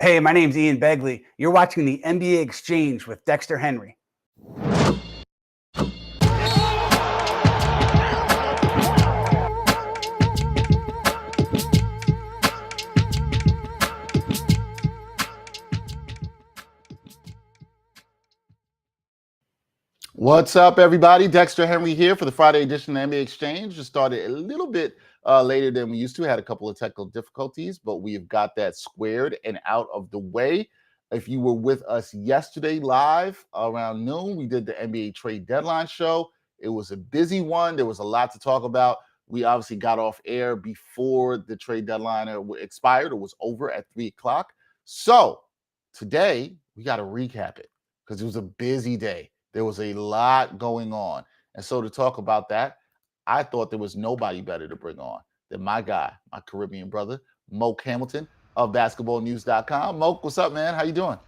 Hey, my name's Ian Begley. You're watching the NBA Exchange with Dexter Henry. What's up, everybody? Dexter Henry here for the Friday edition of the NBA Exchange. Just started a little bit later than we used to. Had a couple of technical difficulties, but we've got that squared and out of the way. If you were with us yesterday live around noon, we did the NBA trade deadline show. It was a busy one. There was a lot to talk about. We obviously got off air before the trade deadline expired or was over at 3 o'clock. So today we got to recap it because it was a busy day. There was a lot going on. And so to talk about that, I thought there was nobody better to bring on than my guy, my Caribbean brother, Moke Hamilton of basketballnews.com. Moke, what's up, man? How you doing?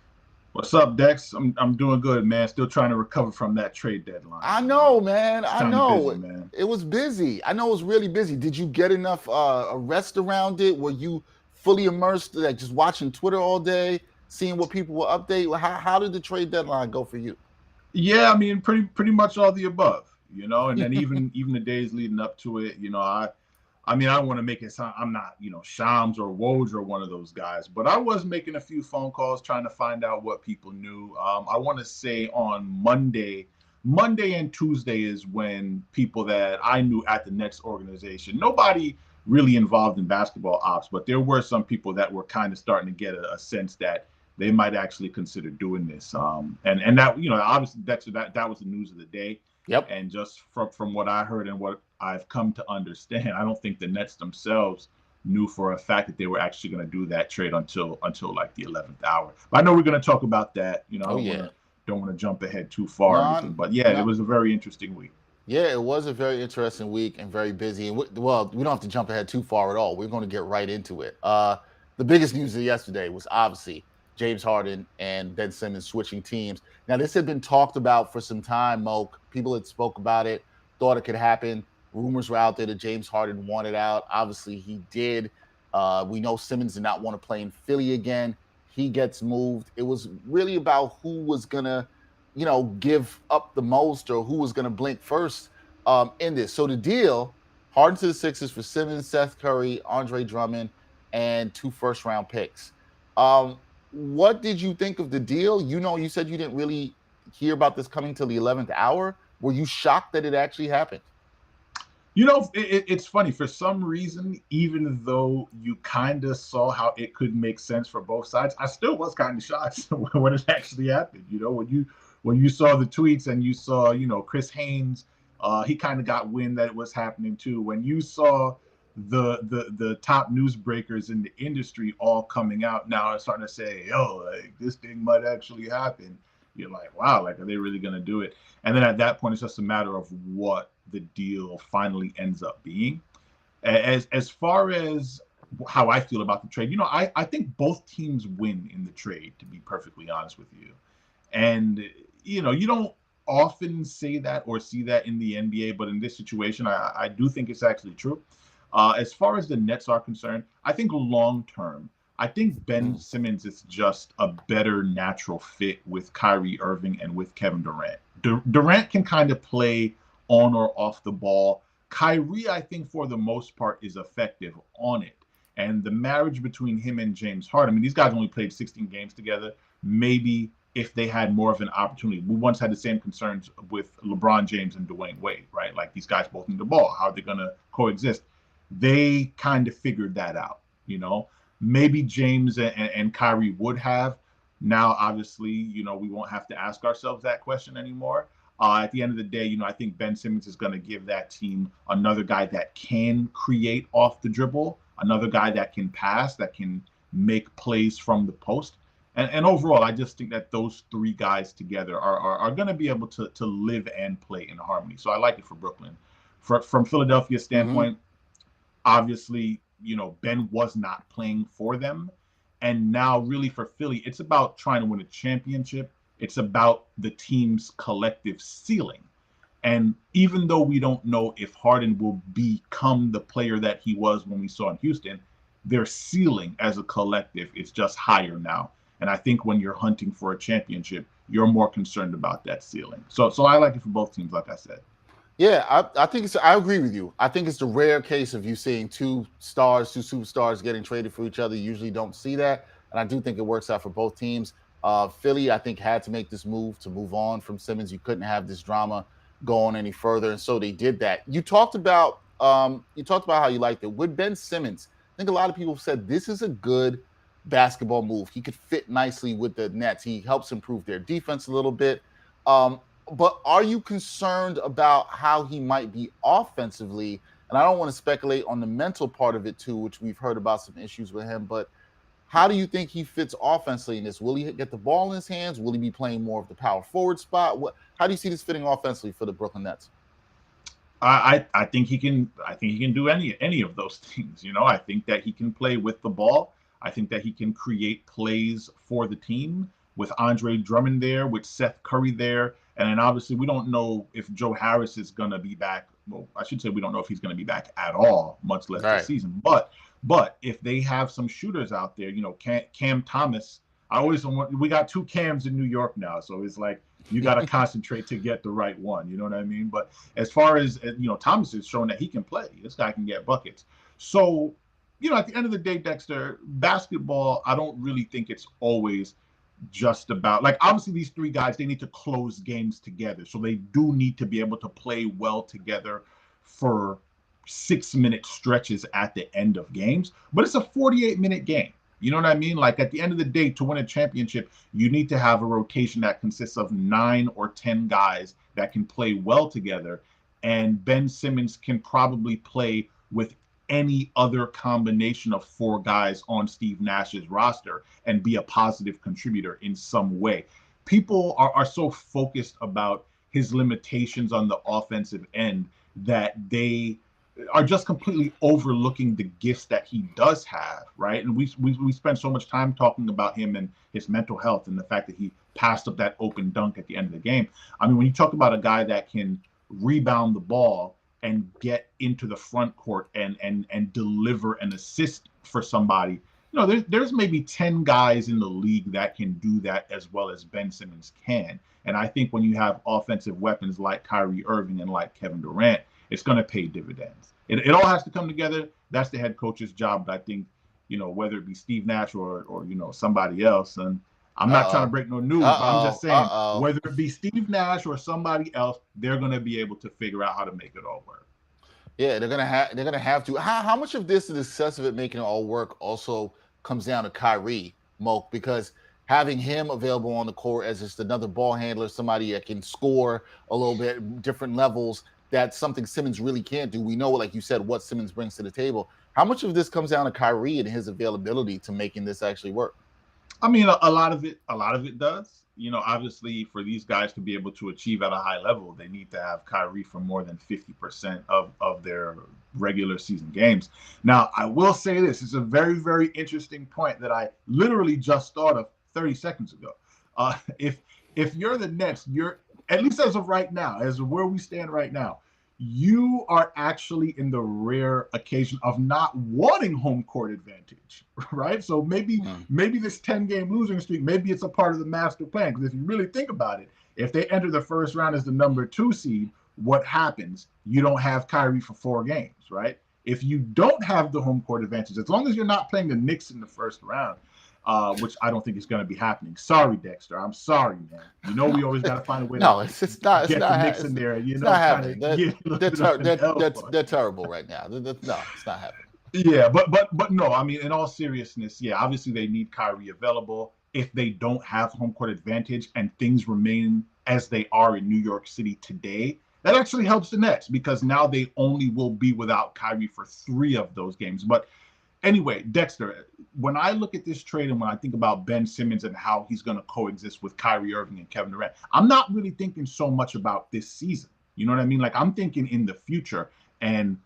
What's up, Dex? I'm doing good, man. Still trying to recover from that trade deadline. I know, man. It's I know. busy, man. It was busy. I know it was really busy. Did you get enough rest around it? Were you fully immersed, like just watching Twitter all day, seeing what people will update? How did the trade deadline go for you? Yeah, I mean, pretty much all the above, and then even the days leading up to it, I mean, I don't want to make it sound I'm not, Shams or Woj or one of those guys, but I was making a few phone calls trying to find out what people knew. I want to say on Monday and Tuesday is when people that I knew at the Nets organization, nobody really involved in basketball ops, but there were some people that were kind of starting to get a sense that they might actually consider doing this. And that, obviously that was the news of the day. Yep. And just from what I heard and what I've come to understand, I don't think the Nets themselves knew for a fact that they were actually going to do that trade until like the 11th hour. But I know we're going to talk about that. Don't want to jump ahead too far or anything. But yeah, it was a very interesting week. Yeah, it was a very interesting week and very busy. And we don't have to jump ahead too far at all. We're going to get right into it. The biggest news of yesterday was obviously James Harden and Ben Simmons switching teams. Now, this had been talked about for some time, Moke. People had spoke about it, thought it could happen. Rumors were out there that James Harden wanted out. Obviously, he did. We know Simmons did not want to play in Philly again. He gets moved. It was really about who was going to, give up the most or who was going to blink first in this. So the deal, Harden to the Sixers for Simmons, Seth Curry, Andre Drummond, and 2 first-round picks. What did you think of the deal? You said you didn't really hear about this coming till the 11th hour. Were you shocked that it actually happened? It's funny. For some reason, even though you kind of saw how it could make sense for both sides, I still was kind of shocked when it actually happened. When you saw the tweets and you saw, Chris Haynes, he kind of got wind that it was happening too. When you saw the top newsbreakers in the industry all coming out now and starting to say, like this thing might actually happen. You're like, wow, like, are they really going to do it? And then at that point, it's just a matter of what the deal finally ends up being. As far as how I feel about the trade, I think both teams win in the trade, to be perfectly honest with you. And, you don't often say that or see that in the NBA, but in this situation, I do think it's actually true. As far as the Nets are concerned, I think long term, I think Ben Simmons is just a better natural fit with Kyrie Irving and with Kevin Durant. Durant can kind of play on or off the ball. Kyrie, I think for the most part, is effective on it. And the marriage between him and James Harden, I mean, these guys only played 16 games together. Maybe if they had more of an opportunity. We once had the same concerns with LeBron James and Dwayne Wade, right? Like, these guys both need the ball. How are they going to coexist? They kind of figured that out, Maybe James and Kyrie would have. Now, obviously, we won't have to ask ourselves that question anymore. At the end of the day, I think Ben Simmons is going to give that team another guy that can create off the dribble, another guy that can pass, that can make plays from the post. And overall, I just think that those 3 guys together are going to be able to live and play in harmony. So I like it for Brooklyn. From Philadelphia's standpoint, obviously, Ben was not playing for them. And now really for Philly, it's about trying to win a championship. It's about the team's collective ceiling. And even though we don't know if Harden will become the player that he was when we saw in Houston, their ceiling as a collective is just higher now. And I think when you're hunting for a championship, you're more concerned about that ceiling. So I like it for both teams, like I said. Yeah, I think I agree with you. I think it's the rare case of you seeing two superstars getting traded for each other. You usually don't see that. And I do think it works out for both teams. Philly, I think, had to make this move to move on from Simmons. You couldn't have this drama go on any further. And so they did that. You talked about how you liked it. With Ben Simmons, I think a lot of people said this is a good basketball move. He could fit nicely with the Nets. He helps improve their defense a little bit. But are you concerned about how he might be offensively? And I don't want to speculate on the mental part of it too, which we've heard about some issues with him. But how do you think he fits offensively in this? Will he get the ball in his hands? Will he be playing more of the power forward spot? How do you see this fitting offensively for the Brooklyn Nets? I think he can. I think he can do any of those things. You know, I think that he can play with the ball. I think that he can create plays for the team with Andre Drummond there, with Seth Curry there. And then obviously we don't know if Joe Harris is going to be back. Well, I should say we don't know if he's going to be back at all, much less this season. But if they have some shooters out there, you know, Cam Thomas, we got two Cams in New York now. So it's like you got to concentrate to get the right one. You know what I mean? But as far as, you know, Thomas has shown that he can play. This guy can get buckets. So, you know, at the end of the day, Dexter, basketball, I don't really think it's always just about, like, obviously these three guys, they need to close games together, so they do need to be able to play well together for 6-minute stretches at the end of games, but it's a 48-minute game. You know what I mean? Like, at the end of the day, to win a championship, you need to have a rotation that consists of 9 or 10 guys that can play well together, and Ben Simmons can probably play with any other combination of 4 guys on Steve Nash's roster and be a positive contributor in some way. People are so focused about his limitations on the offensive end that they are just completely overlooking the gifts that he does have, right? And we spend so much time talking about him and his mental health and the fact that he passed up that open dunk at the end of the game. I mean, when you talk about a guy that can rebound the ball and get into the front court and deliver an assist for somebody, you know, there's maybe 10 guys in the league that can do that as well as Ben Simmons can. And I think when you have offensive weapons like Kyrie Irving and like Kevin Durant, it's going to pay dividends. It all has to come together. That's the head coach's job. But I think, you know, whether it be Steve Nash or you know, somebody else, and I'm not trying to break no news, but I'm just saying, whether it be Steve Nash or somebody else, they're going to be able to figure out how to make it all work. Yeah, they're gonna have to. How much of this, the success of it making it all work, also comes down to Kyrie, Moke, because having him available on the court as just another ball handler, somebody that can score a little bit, different levels, that's something Simmons really can't do. We know, like you said, what Simmons brings to the table. How much of this comes down to Kyrie and his availability to making this actually work? I mean, a lot of it does. You know, obviously, for these guys to be able to achieve at a high level, they need to have Kyrie for more than 50% of their regular season games. Now, I will say this. It's a very, very interesting point that I literally just thought of 30 seconds ago. If you're the Nets, you're, at least as of right now, as of where we stand right now, you are actually in the rare occasion of not wanting home court advantage, right? So maybe this 10-game losing streak, maybe it's a part of the master plan. Because if you really think about it, if they enter the first round as the number 2 seed, what happens? You don't have Kyrie for 4 games, right? If you don't have the home court advantage, as long as you're not playing the Knicks in the first round, which I don't think is going to be happening. Sorry, Dexter. I'm sorry, man. You know, we always got to find a way to get the Knicks in there. You know, not happening. They're terrible right now. No, it's not happening. Yeah, but no, I mean, in all seriousness, yeah, obviously they need Kyrie available. If they don't have home court advantage and things remain as they are in New York City today, that actually helps the Nets because now they only will be without Kyrie for 3 of those games. But anyway, Dexter, when I look at this trade and when I think about Ben Simmons and how he's going to coexist with Kyrie Irving and Kevin Durant, I'm not really thinking so much about this season. You know what I mean? Like, I'm thinking in the future. And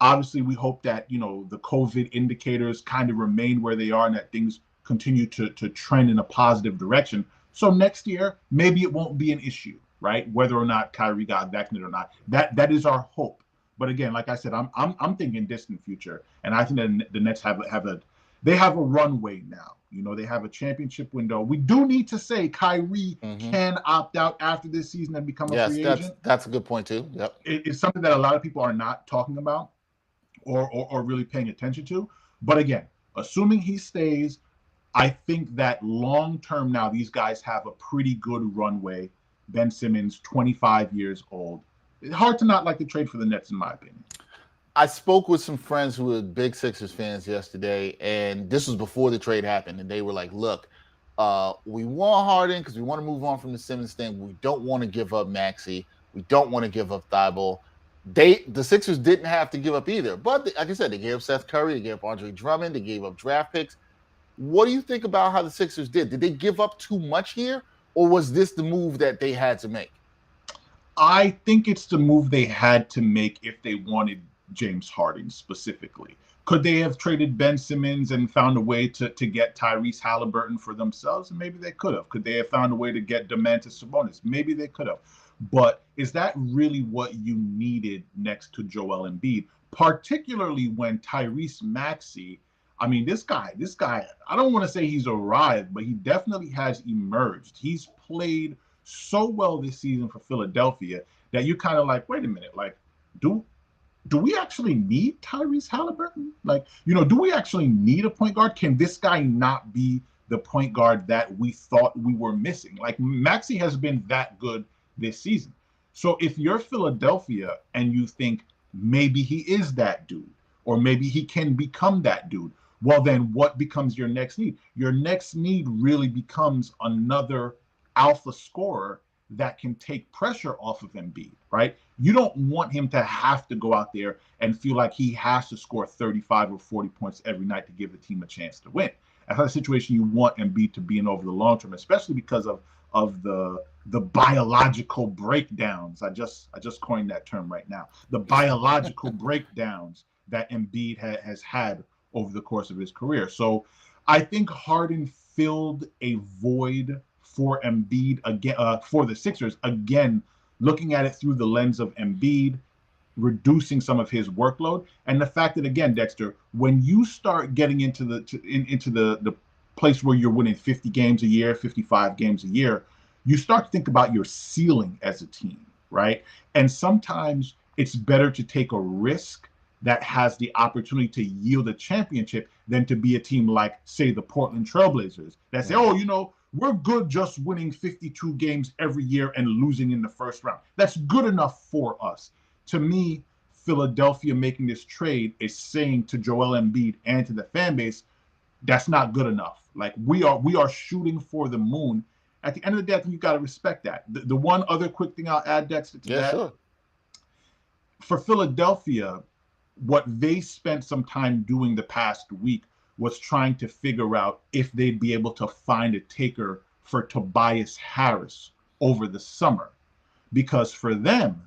obviously, we hope that, you know, the COVID indicators kind of remain where they are and that things continue to trend in a positive direction. So next year, maybe it won't be an issue, right? Whether or not Kyrie got vaccinated or not. That is our hope. But again, like I said, I'm thinking distant future, and I think that the Nets have a runway now. You know, they have a championship window. We do need to say Kyrie can opt out after this season and become a free agent. That's a good point too. Yep. It's something that a lot of people are not talking about or really paying attention to. But again, assuming he stays, I think that long term now these guys have a pretty good runway. Ben Simmons, 25 years old. It's hard to not like the trade for the Nets, in my opinion. I spoke with some friends who were big Sixers fans yesterday, and this was before the trade happened, and they were like, look, we want Harden because we want to move on from the Simmons thing. We don't want to give up Maxey. We don't want to give up Thibault. The Sixers didn't have to give up either. But like I said, they gave up Seth Curry. They gave up Andre Drummond. They gave up draft picks. What do you think about how the Sixers did? Did they give up too much here, or was this the move that they had to make? I think it's the move they had to make if they wanted James Harden specifically. Could they have traded Ben Simmons and found a way to get Tyrese Halliburton for themselves? Maybe they could have. Could they have found a way to get Domantas Sabonis? Maybe they could have. But is that really what you needed next to Joel Embiid? Particularly when Tyrese Maxey, I mean, this guy, I don't want to say he's arrived, but he definitely has emerged. He's played so well this season for Philadelphia that you kind of like, wait a minute, like, do we actually need Tyrese Halliburton? Like, you know, do we actually need a point guard? Can this guy not be the point guard that we thought we were missing? Like, Maxey has been that good this season. So if you're Philadelphia and you think maybe he is that dude, or maybe he can become that dude, well, then what becomes your next need? Your next need really becomes another alpha scorer that can take pressure off of Embiid, right? You don't want him to have to go out there and feel like he has to score 35 or 40 points every night to give the team a chance to win. That's not a situation you want Embiid to be in over the long term, especially because of the biological breakdowns. I just coined that term right now. The biological breakdowns that Embiid has had over the course of his career. So I think Harden filled a void for Embiid again, for the Sixers, again, looking at it through the lens of Embiid, reducing some of his workload, and the fact that, again, Dexter, when you start getting into the place where you're winning 50 games a year, 55 games a year, you start to think about your ceiling as a team, right? And sometimes it's better to take a risk that has the opportunity to yield a championship than to be a team like, say, the Portland Trailblazers that say, oh, you know, we're good just winning 52 games every year and losing in the first round. That's good enough for us. To me, Philadelphia making this trade is saying to Joel Embiid and to the fan base, that's not good enough. Like, we are shooting for the moon. At the end of the day, I think you got to respect that. The one other quick thing I'll add, Dexter, to that. Sure. For Philadelphia, what they spent some time doing the past week was trying to figure out if they'd be able to find a taker for Tobias Harris over the summer. Because for them,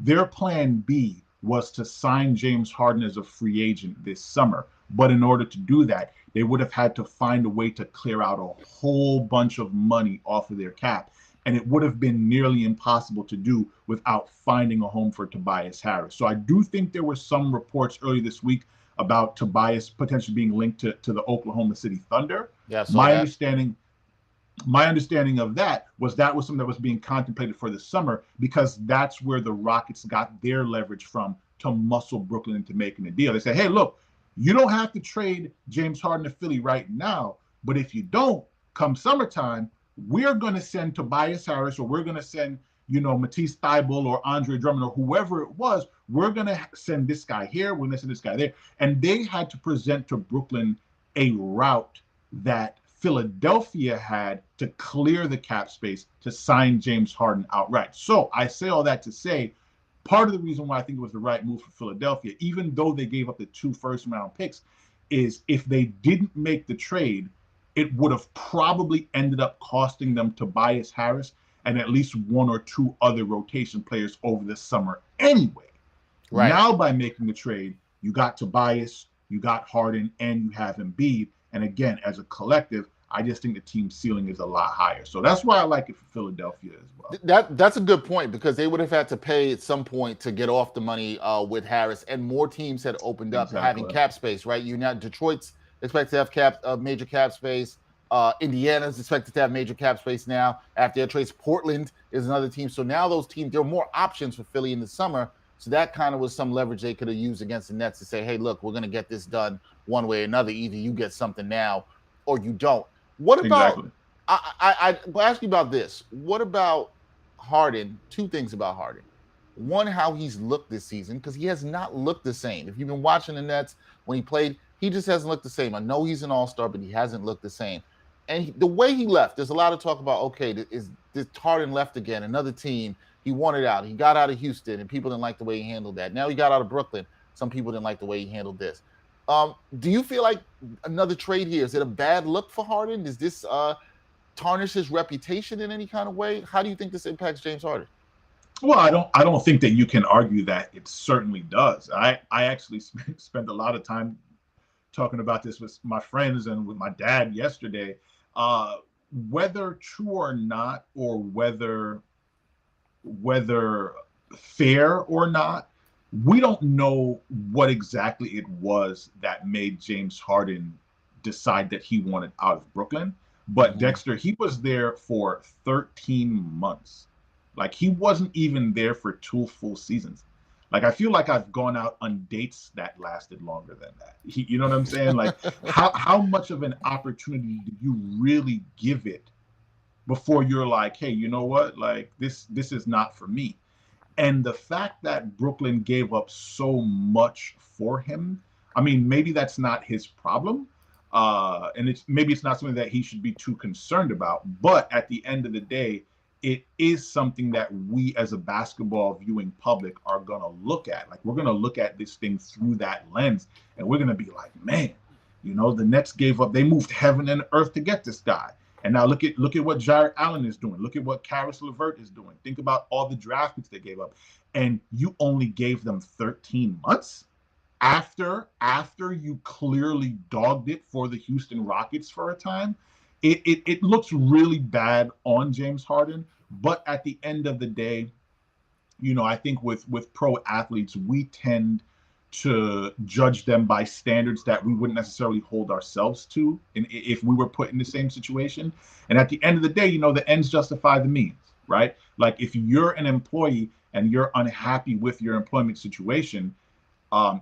their plan B was to sign James Harden as a free agent this summer. But in order to do that, they would have had to find a way to clear out a whole bunch of money off of their cap. And it would have been nearly impossible to do without finding a home for Tobias Harris. So I do think there were some reports early this week about Tobias potentially being linked to the Oklahoma City Thunder. Yeah, my understanding of that was something that was being contemplated for the summer, because that's where the Rockets got their leverage from to muscle Brooklyn into making a deal. They said, hey, look, you don't have to trade James Harden to Philly right now, but if you don't, come summertime, we're going to send Tobias Harris, or we're going to send, you know, Matisse Thybulle or Andre Drummond or whoever it was. We're going to send this guy here. We're going to send this guy there. And they had to present to Brooklyn a route that Philadelphia had to clear the cap space to sign James Harden outright. So I say all that to say, part of the reason why I think it was the right move for Philadelphia, even though they gave up the 2 first-round picks, is if they didn't make the trade, it would have probably ended up costing them Tobias Harris and at least 1 or 2 other rotation players over the summer anyway. Right. Now, by making the trade, you got Tobias, you got Harden, and you have Embiid. And again, as a collective, I just think the team's ceiling is a lot higher. So that's why I like it for Philadelphia as well. That's a good point, because they would have had to pay at some point to get off the money with Harris, and more teams had opened up having cap space, right? Detroit's expected to have major cap space. Indiana's expected to have major cap space now after their trades. Portland is another team. So now those teams, there are more options for Philly in the summer. So that kind of was some leverage they could have used against the Nets to say, hey, look, we're going to get this done one way or another. Either you get something now or you don't. What about, Exactly. I'll ask you about this. What about Harden? Two things about Harden. One, how he's looked this season, because he has not looked the same. If you've been watching the Nets when he played, he just hasn't looked the same. I know he's an all-star, but he hasn't looked the same. And the way he left, there's a lot of talk about, okay, is this Harden left again, another team. He wanted out. He got out of Houston, and people didn't like the way he handled that. Now he got out of Brooklyn. Some people didn't like the way he handled this. Do you feel like another trade here, is it a bad look for Harden? Does this tarnish his reputation in any kind of way? How do you think this impacts James Harden? Well, I don't think that you can argue that. It certainly does. I actually spent a lot of time talking about this with my friends and with my dad yesterday. Whether true or not, or whether fair or not, we don't know what exactly it was that made James Harden decide that he wanted out of Brooklyn. But Dexter, he was there for 13 months. Like, he wasn't even there for 2 full seasons. Like, I feel like I've gone out on dates that lasted longer than that. You know what I'm saying? Like, how much of an opportunity do you really give it before you're like, hey, you know what? Like, this is not for me. And the fact that Brooklyn gave up so much for him, I mean, maybe that's not his problem. And maybe it's not something that he should be too concerned about. But at the end of the day, it is something that we as a basketball viewing public are going to look at. Like, we're going to look at this thing through that lens, and we're going to be like, man, you know, the Nets gave up. They moved heaven and earth to get this guy. And now look at what Jared Allen is doing. Look at what Karis LeVert is doing. Think about all the draft picks they gave up. And you only gave them 13 months after you clearly dogged it for the Houston Rockets for a time. It looks really bad on James Harden. But at the end of the day, you know, I think with pro athletes, we tend to judge them by standards that we wouldn't necessarily hold ourselves to if we were put in the same situation. And at the end of the day, you know, the ends justify the means, right? Like, if you're an employee and you're unhappy with your employment situation,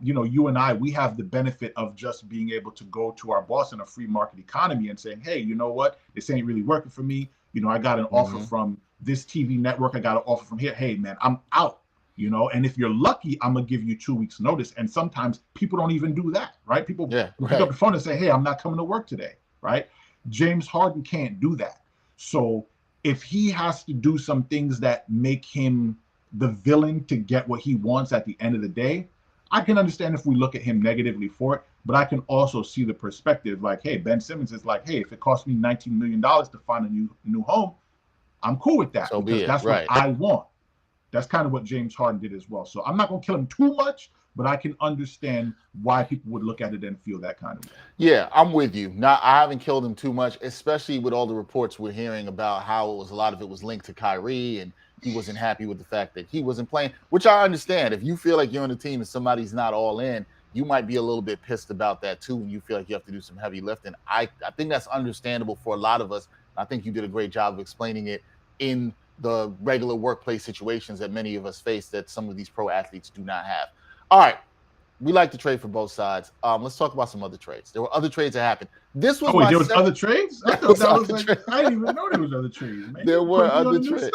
you know, you and I, we have the benefit of just being able to go to our boss in a free market economy and saying, hey, you know what, this ain't really working for me. You know, I got an offer from this TV network. I got an offer from here. Hey, man, I'm out. You know, and if you're lucky, I'm going to give you 2 weeks notice. And sometimes people don't even do that, right? People pick up the phone and say, hey, I'm not coming to work today, right? James Harden can't do that. So if he has to do some things that make him the villain to get what he wants at the end of the day, I can understand if we look at him negatively for it, but I can also see the perspective like, hey, Ben Simmons is like, hey, if it costs me $19 million to find a new home, I'm cool with that, because that's what I want. That's kind of what James Harden did as well. So I'm not going to kill him too much, but I can understand why people would look at it and feel that kind of way. Yeah, I'm with you. I haven't killed him too much, especially with all the reports we're hearing about how a lot of it was linked to Kyrie, and he wasn't happy with the fact that he wasn't playing, which I understand. If you feel like you're on a team and somebody's not all in, you might be a little bit pissed about that too, and you feel like you have to do some heavy lifting. I think that's understandable for a lot of us. I think you did a great job of explaining it in the regular workplace situations that many of us face that some of these pro athletes do not have. All right. We like to trade for both sides. Let's talk about some other trades. There were other trades that happened. This was there was other trades? I thought that was like, I didn't even know there was other trades, man. There were other trades.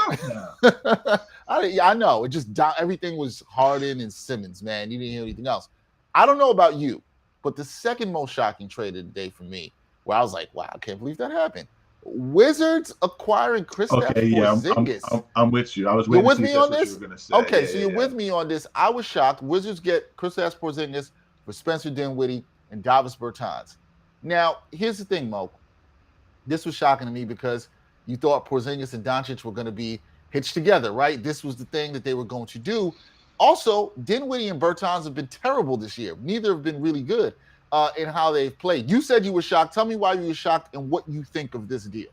I know. It just everything was Harden and Simmons, man. You didn't hear anything else. I don't know about you, but the second most shocking trade of the day for me, where I was like, wow, I can't believe that happened. Wizards acquiring Kristaps Porzingis. I'm with you. I was waiting with to me see on what this. you were gonna say. Okay, so you're with me on this. I was shocked. Wizards get Kristaps Porzingis for Spencer Dinwiddie and Davis Bertans. Now, here's the thing, Moke. This was shocking to me because you thought Porzingis and Doncic were going to be hitched together, right? This was the thing that they were going to do. Also, Dinwiddie and Bertans have been terrible this year. Neither have been really good. in how they've played. You said you were shocked. Tell me why you were shocked and what you think of this deal.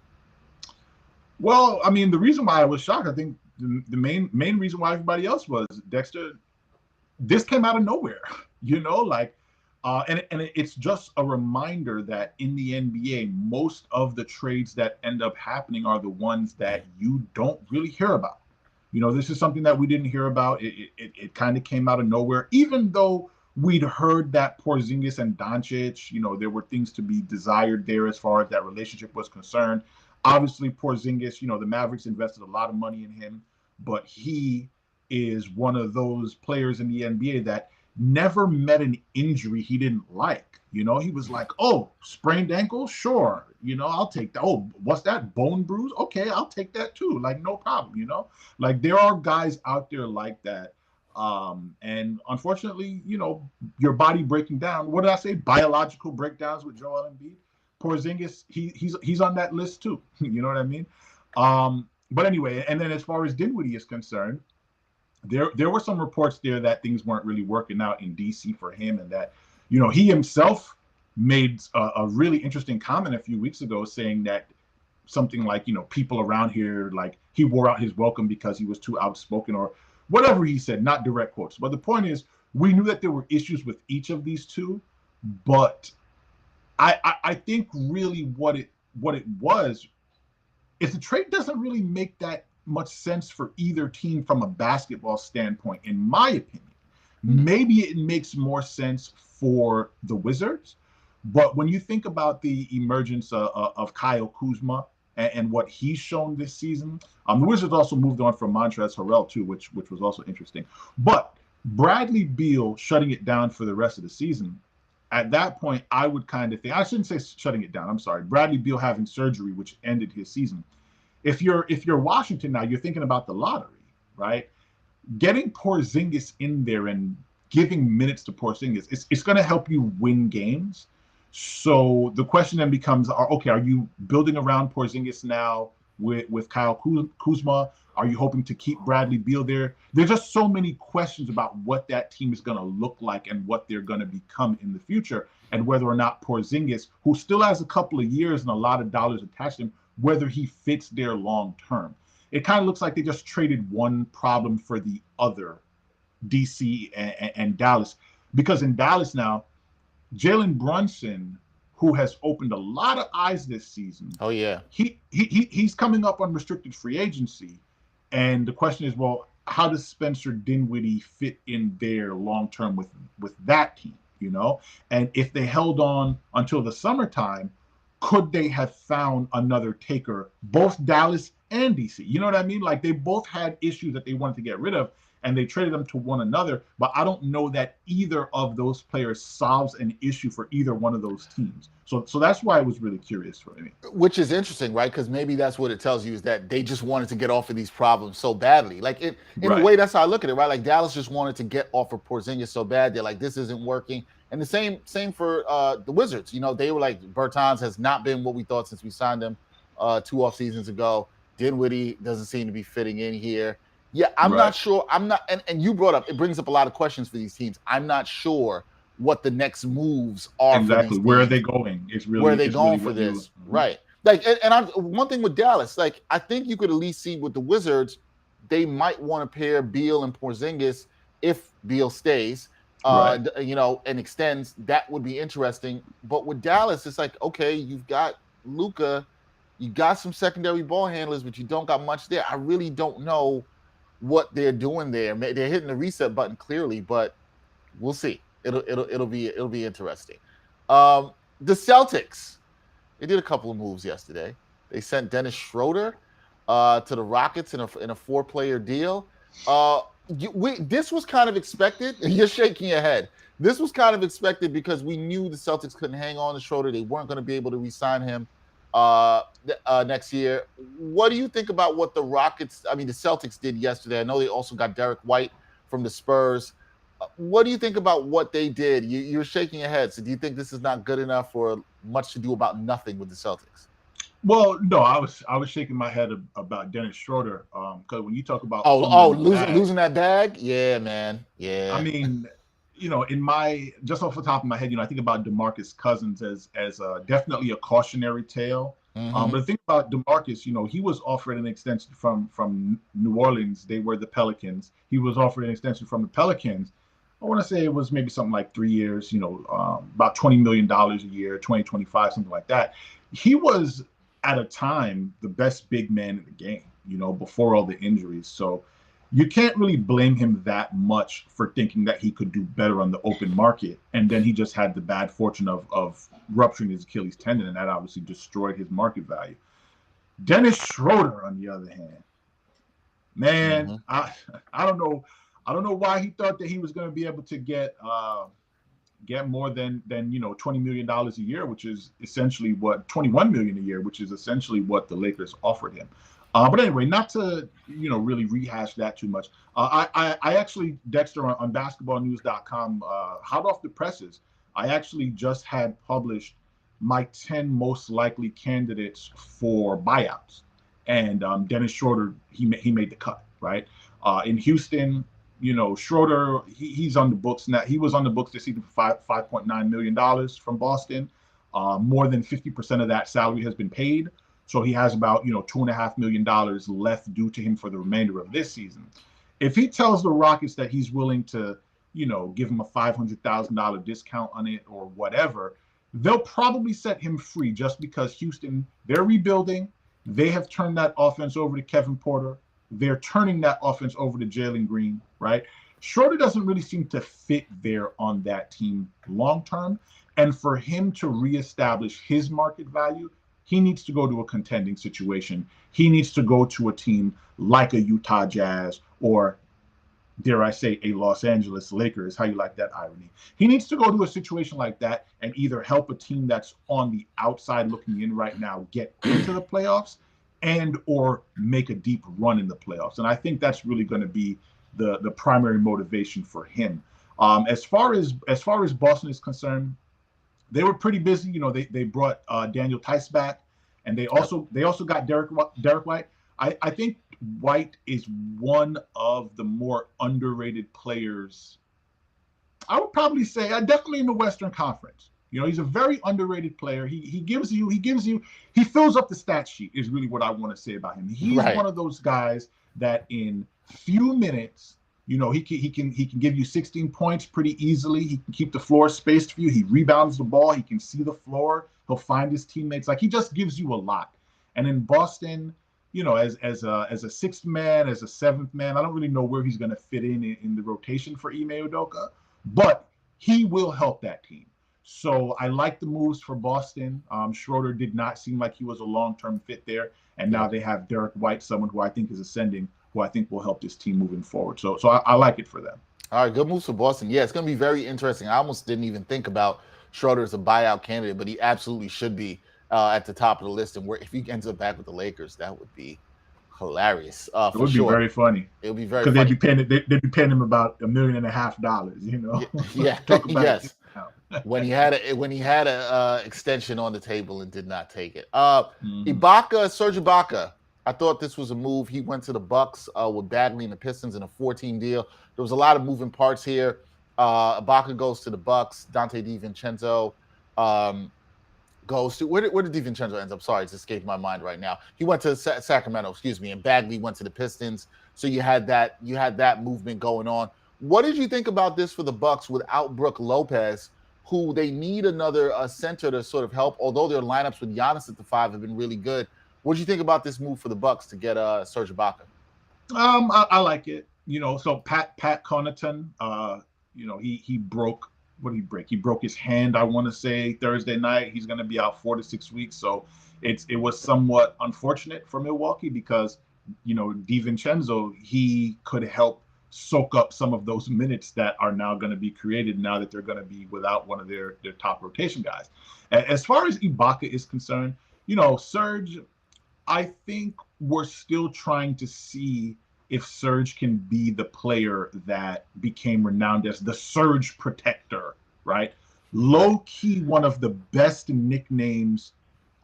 Well, I mean, the reason why I was shocked, I think the main reason why everybody else was, Dexter, this came out of nowhere, and it's just a reminder that in the NBA, most of the trades that end up happening are the ones that you don't really hear about. This is something that we didn't hear about. It kind of came out of nowhere, even though we'd heard that Porzingis and Doncic, there were things to be desired there as far as that relationship was concerned. Obviously, Porzingis, the Mavericks invested a lot of money in him, but he is one of those players in the NBA that never met an injury he didn't like. He was like, oh, sprained ankle? Sure. I'll take that. Oh, what's that? Bone bruise? Okay, I'll take that too. Like, no problem, Like, there are guys out there like that. And unfortunately, your body breaking down. What did I say? Biological breakdowns with Joel Embiid. Porzingis, he's on that list too. You know what I mean? But anyway, and then as far as Dinwiddie is concerned, there were some reports there that things weren't really working out in DC for him, and that, he himself made a really interesting comment a few weeks ago saying that something like, people around here, like he wore out his welcome because he was too outspoken or whatever he said, not direct quotes. But the point is, we knew that there were issues with each of these two, but I think really what it was is the trade doesn't really make that much sense for either team from a basketball standpoint, in my opinion. Maybe it makes more sense for the Wizards, but when you think about the emergence of Kyle Kuzma and what he's shown this season, the Wizards also moved on from Montrezl Harrell too, which was also interesting. But Bradley Beal shutting it down for the rest of the season, at that point, I would kind of think, I shouldn't say shutting it down, I'm sorry, Bradley Beal having surgery, which ended his season. If you're Washington now, you're thinking about the lottery, right? Getting Porzingis in there and giving minutes to Porzingis, it's going to help you win games. So the question then becomes, okay, are you building around Porzingis now with Kyle Kuzma? Are you hoping to keep Bradley Beal there? There's just so many questions about what that team is going to look like and what they're going to become in the future, and whether or not Porzingis, who still has a couple of years and a lot of dollars attached to him, whether he fits there long term. It kind of looks like they just traded one problem for the other, DC and Dallas. Because in Dallas now, Jalen Brunson, who has opened a lot of eyes this season. Oh, yeah. He's coming up on restricted free agency. And the question is, well, how does Spencer Dinwiddie fit in there long term with that team, And if they held on until the summertime, could they have found another taker, both Dallas and DC? You know what I mean? Like, they both had issues that they wanted to get rid of, and they traded them to one another. But I don't know that either of those players solves an issue for either one of those teams. So that's why I was really curious for me. Which is interesting, right? Because maybe that's what it tells you, is that they just wanted to get off of these problems so badly. Like, in a way, that's how I look at it, right? Like, Dallas just wanted to get off of Porzingis so bad. They're like, this isn't working. And the same for the Wizards. They were like, Bertans has not been what we thought since we signed him 2 off seasons ago. Dinwiddie doesn't seem to be fitting in here. Yeah, I'm not sure. And you brought up, it brings up a lot of questions for these teams. I'm not sure what the next moves are. Exactly. Where are they going? Where are they going for this? Right. Like, and one thing with Dallas, like, I think you could at least see with the Wizards, they might want to pair Beal and Porzingis if Beal stays. And extends. That would be interesting. But with Dallas, it's like, okay, you've got Luka, you got some secondary ball handlers, but you don't got much there. I really don't know what they're doing there. They're hitting the reset button clearly, but we'll see. It'll be interesting. The Celtics, they did a couple of moves yesterday. They sent Dennis Schroeder to the Rockets in a 4-player deal. This was kind of expected. You're shaking your head. This was kind of expected because we knew the Celtics couldn't hang on to Schroeder. They weren't going to be able to re-sign him next year. What do you think about what the Celtics did yesterday? I know they also got Derek White from the Spurs. What do you think about what they did? You're shaking your head. So do you think this is not good enough, or much to do about nothing with the Celtics? Well, no, I was shaking my head about Dennis Schroeder, because when you talk about losing that bag, yeah, man, yeah. I mean, in my just off the top of my head, I think about DeMarcus Cousins as definitely a cautionary tale. Mm-hmm. But the thing about DeMarcus, he was offered an extension from New Orleans. They were the Pelicans. He was offered an extension from the Pelicans. I want to say it was maybe something like 3 years, about $20 million a year, 2025, something like that. He was at a time the best big man in the game, before all the injuries. So you can't really blame him that much for thinking that he could do better on the open market. And then he just had the bad fortune of rupturing his Achilles tendon, and that obviously destroyed his market value. Dennis Schroeder, on the other hand, man, I don't know why he thought that he was going to be able to get more than $20 million a year, which is essentially what $21 million a year, which is essentially what the Lakers offered him. But anyway, not to really rehash that too much. I actually, Dexter, on basketballnews.com, hot off the presses, I actually just had published my 10 most likely candidates for buyouts, and Dennis Schroeder, he made the cut, right? In Houston, Schroeder, he's on the books now. He was on the books this season for $5.9 million from Boston. More than 50% of that salary has been paid. So he has about, $2.5 million left due to him for the remainder of this season. If he tells the Rockets that he's willing to, give him a $500,000 discount on it or whatever, they'll probably set him free just because Houston, they're rebuilding. They have turned that offense over to Kevin Porter. They're turning that offense over to Jalen Green, right? Schroeder doesn't really seem to fit there on that team long term. And for him to reestablish his market value, he needs to go to a contending situation. He needs to go to a team like a Utah Jazz or, dare I say, a Los Angeles Lakers. How you like that irony? He needs to go to a situation like that and either help a team that's on the outside looking in right now get into the playoffs and or make a deep run in the playoffs. And I think that's really going to be the primary motivation for him. As far as Boston is concerned, they were pretty busy. They brought Daniel Tice back, and they also got Derek White. I think White is one of the more underrated players. I would probably say definitely in the Western Conference. He's a very underrated player. He fills up the stat sheet is really what I want to say about him. He's one of those guys that in few minutes, he can give you 16 points pretty easily. He can keep the floor spaced for you. He rebounds the ball. He can see the floor. He'll find his teammates. Like, he just gives you a lot. And in Boston, as a sixth man, as a seventh man, I don't really know where he's going to fit in the rotation for Ime Udoka, but he will help that team. So I like the moves for Boston. Schroeder did not seem like he was a long-term fit there. And now they have Derek White, someone who I think is ascending, who I think will help this team moving forward. So I like it for them. All right, good moves for Boston. Yeah, it's going to be very interesting. I almost didn't even think about Schroeder as a buyout candidate, but he absolutely should be at the top of the list. And if he ends up back with the Lakers, that would be hilarious. It would be very funny. It would be very funny. Because they'd be paying him about $1.5 million, Yeah, yes. when he had a extension on the table and did not take it. Serge Ibaka. I thought this was a move. He went to the Bucks with Bagley and the Pistons in a 14 deal. There was a lot of moving parts here. Ibaka goes to the Bucks. Dante DiVincenzo goes to where did DiVincenzo end up? Sorry, it's escaped my mind right now. He went to Sacramento, and Bagley went to the Pistons. So you had that movement going on. What did you think about this for the Bucks without Brook Lopez, who they need another center to sort of help? Although their lineups with Giannis at the 5 have been really good. What did you think about this move for the Bucks to get Serge Ibaka? I like it. So Pat Connaughton, he broke. What did he break? He broke his hand, I want to say, Thursday night. He's going to be out 4 to 6 weeks. So it was somewhat unfortunate for Milwaukee because, DiVincenzo, he could help soak up some of those minutes that are now going to be created now that they're going to be without one of their top rotation guys. As far as Ibaka is concerned, Serge, I think we're still trying to see if Serge can be the player that became renowned as the Surge Protector, right? Low key, one of the best nicknames.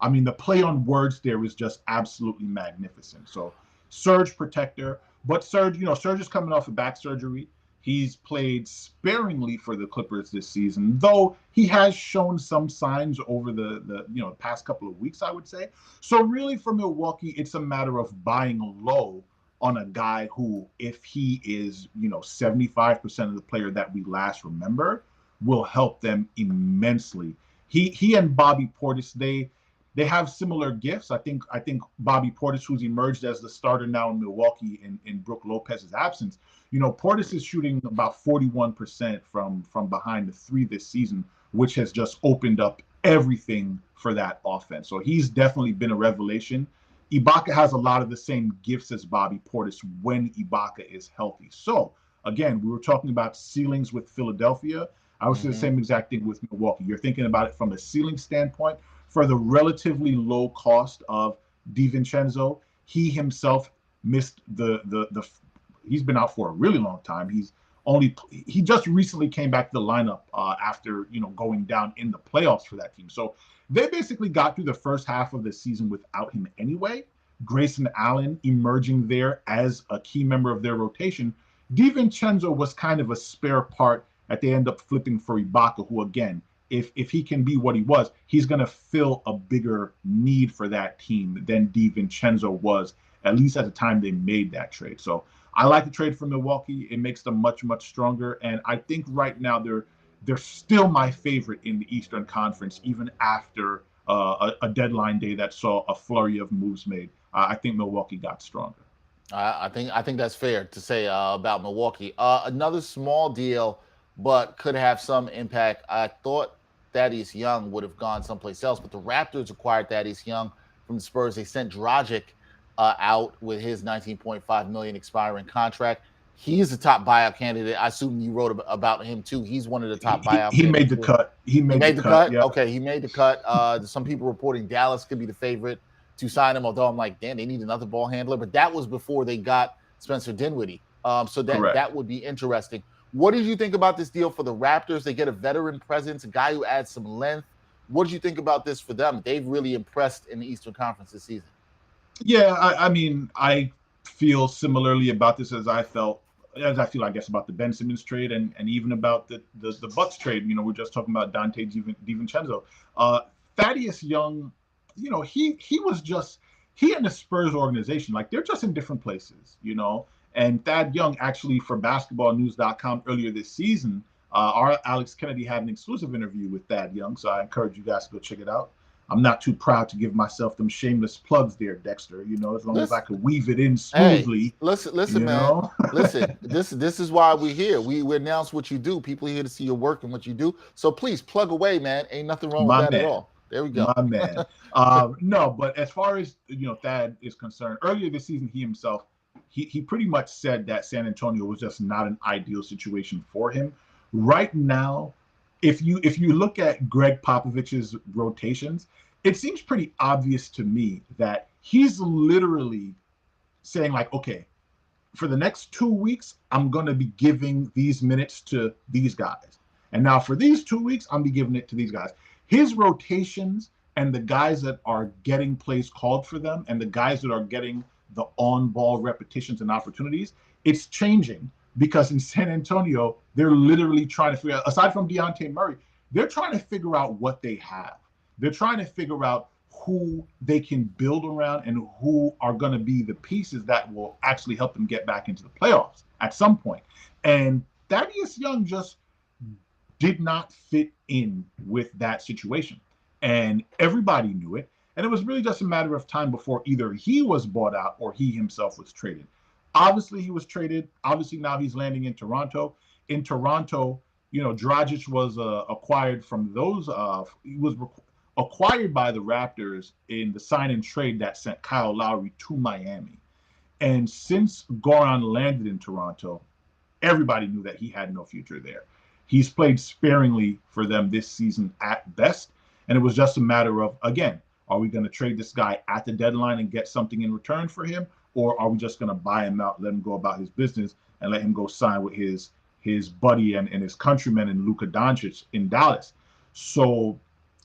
I mean, the play on words there is just absolutely magnificent. So Surge Protector, but Serge, Serge is coming off of back surgery. He's played sparingly for the Clippers this season, though he has shown some signs over the past couple of weeks, I would say. So really for Milwaukee, it's a matter of buying low on a guy who, if he is, 75% of the player that we last remember, will help them immensely. He and Bobby Portis, they have similar gifts. I think Bobby Portis, who's emerged as the starter now in Milwaukee in Brook Lopez's absence, Portis is shooting about 41% from behind the three this season, which has just opened up everything for that offense. So he's definitely been a revelation. Ibaka has a lot of the same gifts as Bobby Portis when Ibaka is healthy. So again, we were talking about ceilings with Philadelphia. I would say the same exact thing with Milwaukee. You're thinking about it from a ceiling standpoint. For the relatively low cost of DiVincenzo, he himself missed he's been out for a really long time. He just recently came back to the lineup after going down in the playoffs for that team. So they basically got through the first half of the season without him anyway. Grayson Allen emerging there as a key member of their rotation. DiVincenzo was kind of a spare part that they end up flipping for Ibaka, who again, if he can be what he was, he's going to fill a bigger need for that team than DiVincenzo was, at least at the time they made that trade. So I like the trade for Milwaukee. It makes them much, much stronger. And I think right now they're still my favorite in the Eastern Conference, even after a deadline day that saw a flurry of moves made. I think Milwaukee got stronger. I think that's fair to say about Milwaukee. Another small deal, but could have some impact. I thought Thaddeus Young would have gone someplace else, but the Raptors acquired Thaddeus Young from the Spurs. They sent Dragic out with his $19.5 million expiring contract. He's the top buyout candidate. I assume you wrote about him too. He's one of the top buyout candidates. He made the cut. He made the cut. Yeah. Okay, he made the cut. Some people reporting Dallas could be the favorite to sign him, although I'm like, damn, they need another ball handler. But that was before they got Spencer Dinwiddie. So that would be interesting. What did you think about this deal for the Raptors? They get a veteran presence, a guy who adds some length. What did you think about this for them? They've really impressed in the Eastern Conference this season. Yeah, I mean, I feel similarly about this as I feel, I guess, about the Ben Simmons trade and even about the Bucks trade. We're just talking about Dante DiVincenzo. Thaddeus Young, he and the Spurs organization, like, they're just in different places, And Thad Young, actually, for basketballnews.com earlier this season, our Alex Kennedy had an exclusive interview with Thad Young, so I encourage you guys to go check it out. I'm not too proud to give myself them shameless plugs there, Dexter, as long as I could weave it in smoothly. Hey, listen, man. Listen, this is why we're here. We announce what you do. People are here to see your work and what you do. So please plug away, man. Ain't nothing wrong with that at all. There we go. My man. No, but as far as, Thad is concerned, earlier this season, he himself, he pretty much said that San Antonio was just not an ideal situation for him. Right now, if you look at Greg Popovich's rotations, it seems pretty obvious to me that he's literally saying, like, okay, for the next 2 weeks, I'm going to be giving these minutes to these guys. And now for these 2 weeks, I'm going to be giving it to these guys. His rotations and the guys that are getting plays called for them and the guys that are getting the on-ball repetitions and opportunities, it's changing because in San Antonio, they're literally trying to figure out, aside from Dejounte Murray, they're trying to figure out what they have. They're trying to figure out who they can build around and who are going to be the pieces that will actually help them get back into the playoffs at some point. And Thaddeus Young just did not fit in with that situation. And everybody knew it. And it was really just a matter of time before either he was bought out or he himself was traded. Obviously, he was traded. Obviously, now he's landing in Toronto. In Toronto, Dragic was acquired from those. He was acquired by the Raptors in the sign and trade that sent Kyle Lowry to Miami. And since Goran landed in Toronto, everybody knew that he had no future there. He's played sparingly for them this season at best. And it was just a matter of, again, are we going to trade this guy at the deadline and get something in return for him? Or are we just going to buy him out, let him go about his business, and let him go sign with his buddy and his countryman in Luka Doncic in Dallas? So,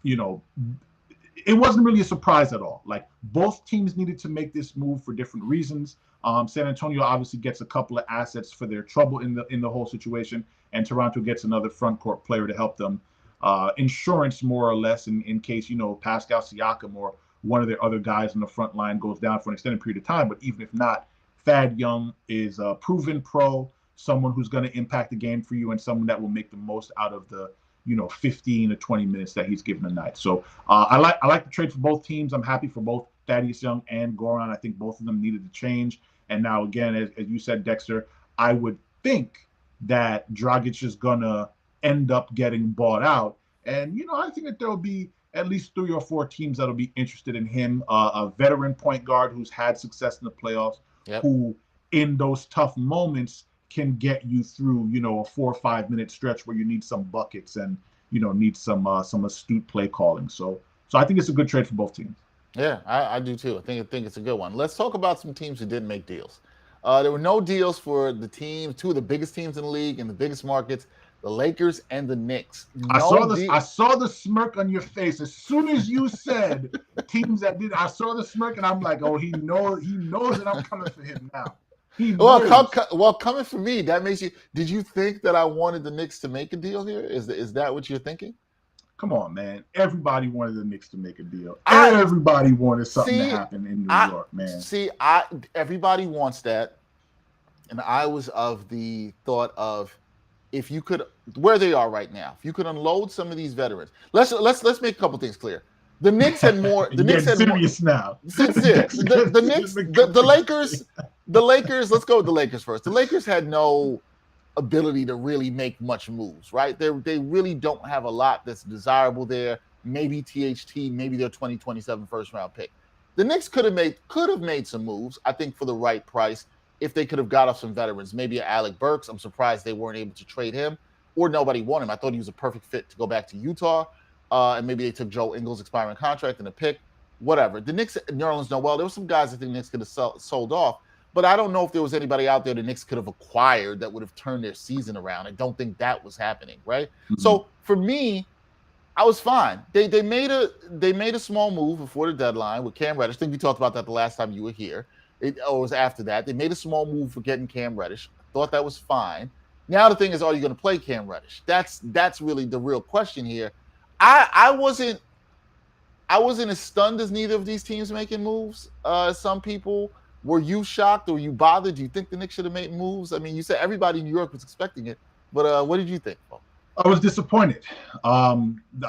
it wasn't really a surprise at all. Like, both teams needed to make this move for different reasons. San Antonio obviously gets a couple of assets for their trouble in the whole situation, and Toronto gets another front court player to help them, insurance more or less in case Pascal Siakam or one of their other guys in the front line goes down for an extended period of time. But even if not, Thad Young is a proven pro, someone who's going to impact the game for you, and someone that will make the most out of the 15 to 20 minutes that he's given a night. So I like the trade for both teams. I'm happy for both Thaddeus Young and Goran. I think both of them needed to change. And now, again, as you said, Dexter, I would think that Dragic is going to end up getting bought out. And, I think that there will be at least 3 or 4 teams that will be interested in him, a veteran point guard who's had success in the playoffs, who in those tough moments can get you through, a 4 or 5 minute stretch where you need some buckets and, need some astute play calling. So I think it's a good trade for both teams. Yeah, I do too. I think it's a good one. Let's talk about some teams who didn't make deals. There were no deals for the teams, 2 of the biggest teams in the league in the biggest markets, the Lakers and the Knicks. I saw the smirk on your face as soon as you said teams that did. I saw the smirk and I'm like, oh, he knows that I'm coming for him now. Well, coming for me, that makes you. Did you think that I wanted the Knicks to make a deal here? Is that what you're thinking? Come on, man. Everybody wanted the Knicks to make a deal. Everybody wanted something to happen in New York, man. Everybody wants that. And I was of the thought of, if you could, where they are right now, if you could unload some of these veterans. Let's make a couple things clear. The Knicks had more. The Knicks had serious more, now. The Knicks, the Lakers. The Lakers. Let's go with the Lakers first. The Lakers had no ability to really make much moves, right? They really don't have a lot that's desirable there. Maybe THT, maybe their 2027 first round pick. The Knicks could have made some moves, I think, for the right price if they could have got off some veterans. Maybe Alec Burks. I'm surprised they weren't able to trade him, or nobody wanted him. I thought he was a perfect fit to go back to Utah. And maybe they took Joe Ingles' expiring contract and a pick, whatever. The Knicks, New Orleans, there were some guys I think the Knicks could have sold off, but I don't know if there was anybody out there the Knicks could have acquired that would have turned their season around. I don't think that was happening, right? Mm-hmm. So for me, I was fine. They made a small move before the deadline with Cam Reddish. I think we talked about that the last time you were here. Or it was after that. They made a small move for getting Cam Reddish. Thought that was fine. Now the thing is, are you going to play Cam Reddish? That's really the real question here. I wasn't as stunned as neither of these teams making moves. Some people. Were you shocked or were you bothered? Do you think the Knicks should have made moves? I mean, you said everybody in New York was expecting it, but what did you think, Paul? I was disappointed. I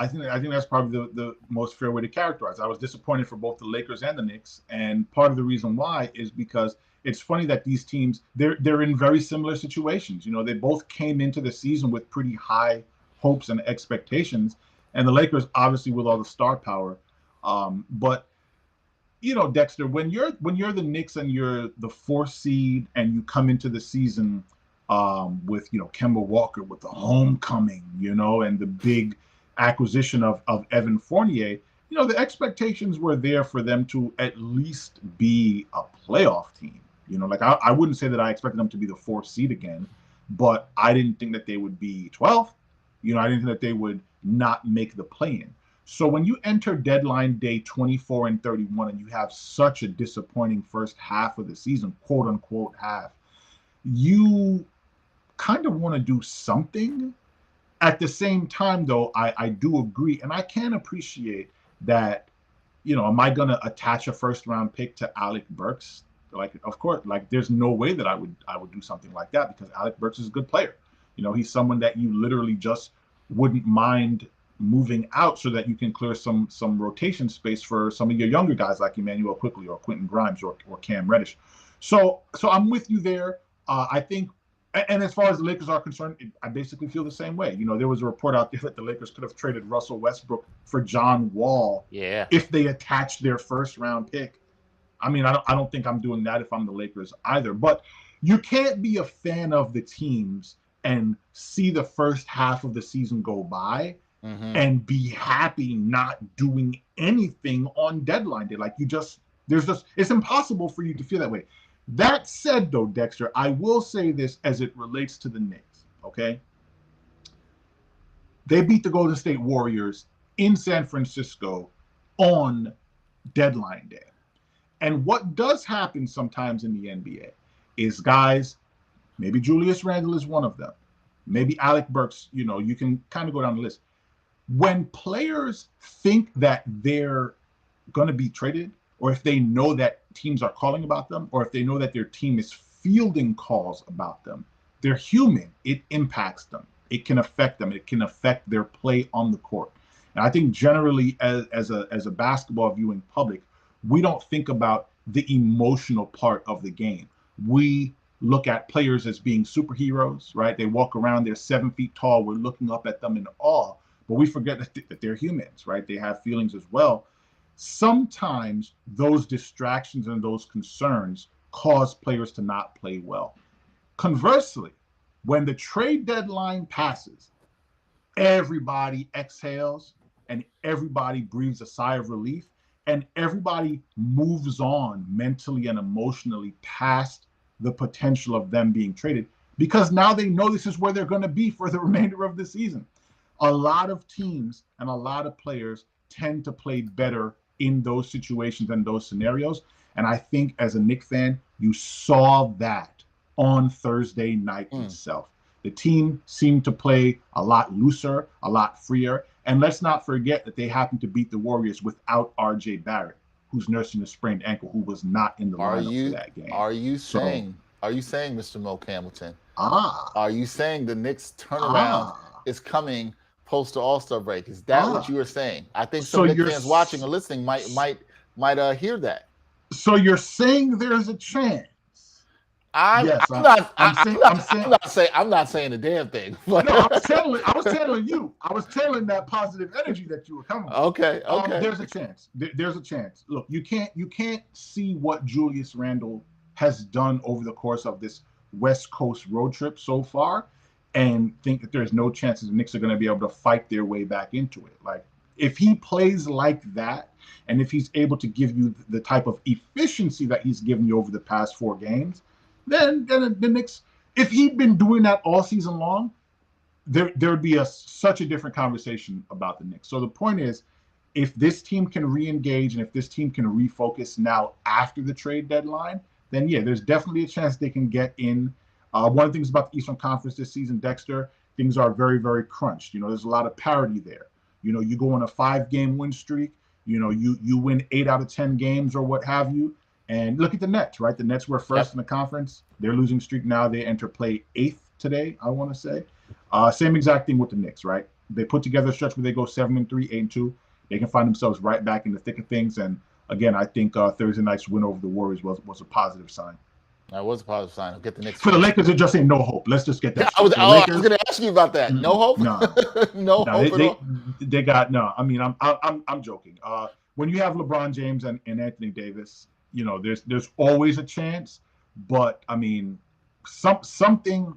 think that's probably the most fair way to characterize it. I was disappointed for both the Lakers and the Knicks, and part of the reason why is because it's funny that these teams they're in very similar situations. They both came into the season with pretty high hopes and expectations, and the Lakers obviously with all the star power, but. Dexter, when you're the Knicks and you're the 4th seed and you come into the season with Kemba Walker with the homecoming, and the big acquisition of Evan Fournier, the expectations were there for them to at least be a playoff team. I wouldn't say that I expected them to be the 4th seed again, but I didn't think that they would be 12th. I didn't think that they would not make the play-in. So when you enter deadline day 24 and 31 and you have such a disappointing first half of the season, quote unquote half, you kind of want to do something. At the same time, though, I do agree, and I can appreciate that, am I going to attach a first round pick to Alec Burks? Of course, there's no way that I would do something like that because Alec Burks is a good player. He's someone that you literally just wouldn't mind moving out so that you can clear some rotation space for some of your younger guys like Emmanuel Quickley or Quentin Grimes or Cam Reddish. So I'm with you there. I think, and as far as the Lakers are concerned, I basically feel the same way. There was a report out there that the Lakers could have traded Russell Westbrook for John Wall if they attached their first round pick. I mean, I don't think I'm doing that if I'm the Lakers either. But you can't be a fan of the teams and see the first half of the season go by and be happy not doing anything on deadline day. It's impossible for you to feel that way. That said, though, Dexter, I will say this as it relates to the Knicks, okay? They beat the Golden State Warriors in San Francisco on deadline day. And what does happen sometimes in the NBA is guys, maybe Julius Randle is one of them, maybe Alec Burks, you can kind of go down the list. When players think that they're going to be traded, or if they know that teams are calling about them, or if they know that their team is fielding calls about them, they're human. It impacts them. It can affect them. It can affect their play on the court. And I think generally as a basketball viewing public, we don't think about the emotional part of the game. We look at players as being superheroes, right? They walk around, they're 7 feet tall. We're looking up at them in awe, but we forget that they're humans, right? They have feelings as well. Sometimes those distractions and those concerns cause players to not play well. Conversely, when the trade deadline passes, everybody exhales and everybody breathes a sigh of relief, and everybody moves on mentally and emotionally past the potential of them being traded, because now they know this is where they're going to be for the remainder of the season. A lot of teams and a lot of players tend to play better in those situations and those scenarios. And I think as a Knicks fan, you saw that on Thursday night itself. The team seemed to play a lot looser, a lot freer. And let's not forget that they happened to beat the Warriors without R.J. Barrett, who's nursing a sprained ankle, who was not in the lineup for that game. Are you saying, Mr. Moke Hamilton, Ah. are you saying the Knicks turnaround is coming post the All-Star break? Is that what you are saying? I think some Knicks fans watching or listening might hear that. So you're saying there's a chance? I'm not saying a damn thing. But no, I was telling you. I was telling that positive energy that you were coming with. Okay. There's a chance. There's a chance. Look, you can't see what Julius Randle has done over the course of this West Coast road trip so far and think that there's no chances the Knicks are going to be able to fight their way back into it. Like, if he plays like that, and if he's able to give you the type of efficiency that he's given you over the past 4 games, then the Knicks, if he'd been doing that all season long, there would be such a different conversation about the Knicks. So the point is, if this team can re-engage and if this team can refocus now after the trade deadline, then yeah, there's definitely a chance they can get in. One of the things about the Eastern Conference this season, Dexter, things are very, very crunched. There's a lot of parity there. You go on a 5-game win streak, you win 8 out of 10 games or what have you. And look at the Nets, right? The Nets were first in the conference. They're losing streak now. They enter play 8th today, I want to say. Same exact thing with the Knicks, right? They put together a stretch where they go 7-3, 8-2. They can find themselves right back in the thick of things. And again, I think Thursday night's win over the Warriors was a positive sign. That was a positive sign. I'll get the Knicks. For the Lakers, they're just saying no hope. Let's just get that. I was going to ask you about that. No hope. No, no hope at all. They got no. I mean, I'm joking. When you have LeBron James and Anthony Davis, there's always a chance. But I mean, something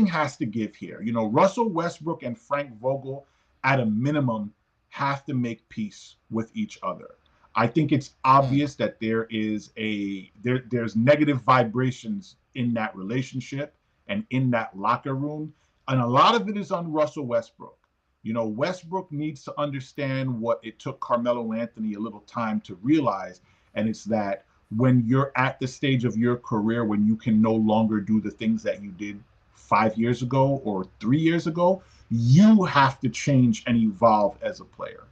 has to give here. Russell Westbrook and Frank Vogel, at a minimum, have to make peace with each other. I think it's obvious that there's negative vibrations in that relationship and in that locker room. And a lot of it is on Russell Westbrook. Westbrook needs to understand what it took Carmelo Anthony a little time to realize. And it's that when you're at the stage of your career, when you can no longer do the things that you did 5 years ago or 3 years ago, you have to change and evolve as a player.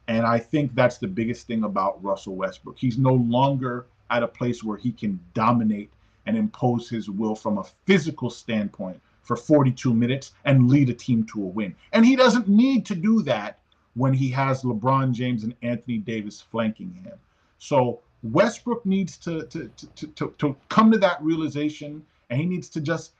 And I think that's the biggest thing about Russell Westbrook. He's no longer at a place where he can dominate and impose his will from a physical standpoint for 42 minutes and lead a team to a win. And he doesn't need to do that when he has LeBron James and Anthony Davis flanking him. So Westbrook needs to come to that realization, and he needs to just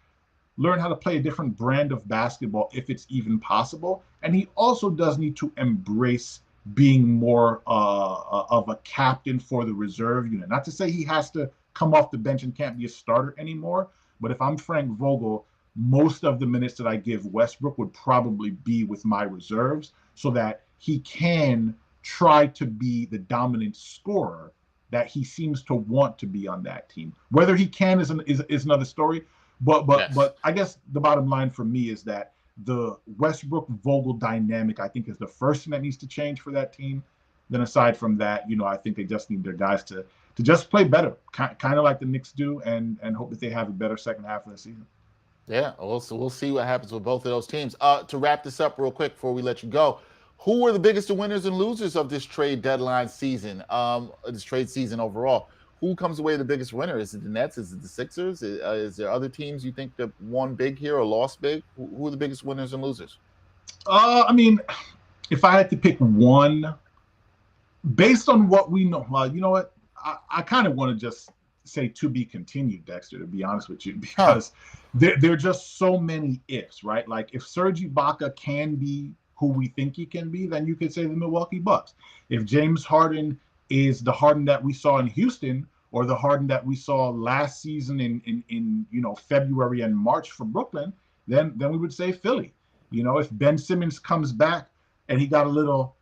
learn how to play a different brand of basketball if it's even possible. And he also does need to embrace being more of a captain for the reserve unit. Not to say he has to come off the bench and can't be a starter anymore, but if I'm Frank Vogel, most of the minutes that I give Westbrook would probably be with my reserves so that he can try to be the dominant scorer that he seems to want to be on that team. Whether he can is another story, but I guess the bottom line for me is that the Westbrook-Vogel dynamic, I think, is the first thing that needs to change for that team. Then aside from that, I think they just need their guys to just play better, kind of like the Knicks do, and hope that they have a better second half of the season. Yeah, also we'll see what happens with both of those teams. To wrap this up real quick before we let you go, who were the biggest winners and losers of this trade deadline season? This trade season overall. Who comes away the biggest winner? Is it the Nets? Is it the Sixers? Is there other teams you think that won big here or lost big? Who are the biggest winners and losers? I mean, if I had to pick one, based on what we know, you know what? I kind of want to just say to be continued, Dexter, to be honest with you, because there are just so many ifs, right? Like if Serge Ibaka can be who we think he can be, then you could say the Milwaukee Bucks. If James Harden is the Harden that we saw in Houston or the Harden that we saw last season in February and March for Brooklyn, then we would say Philly. If Ben Simmons comes back and he got a little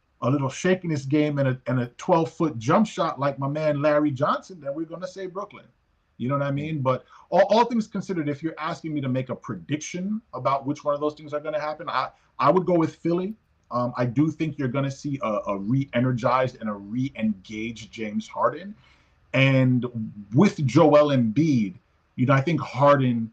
shake in his game and a 12-foot jump shot like my man Larry Johnson, then we're going to say Brooklyn. You know what I mean? But all things considered, if you're asking me to make a prediction about which one of those things are going to happen, I would go with Philly. I do think you're going to see a re-energized and a re-engaged James Harden. And with Joel Embiid, I think Harden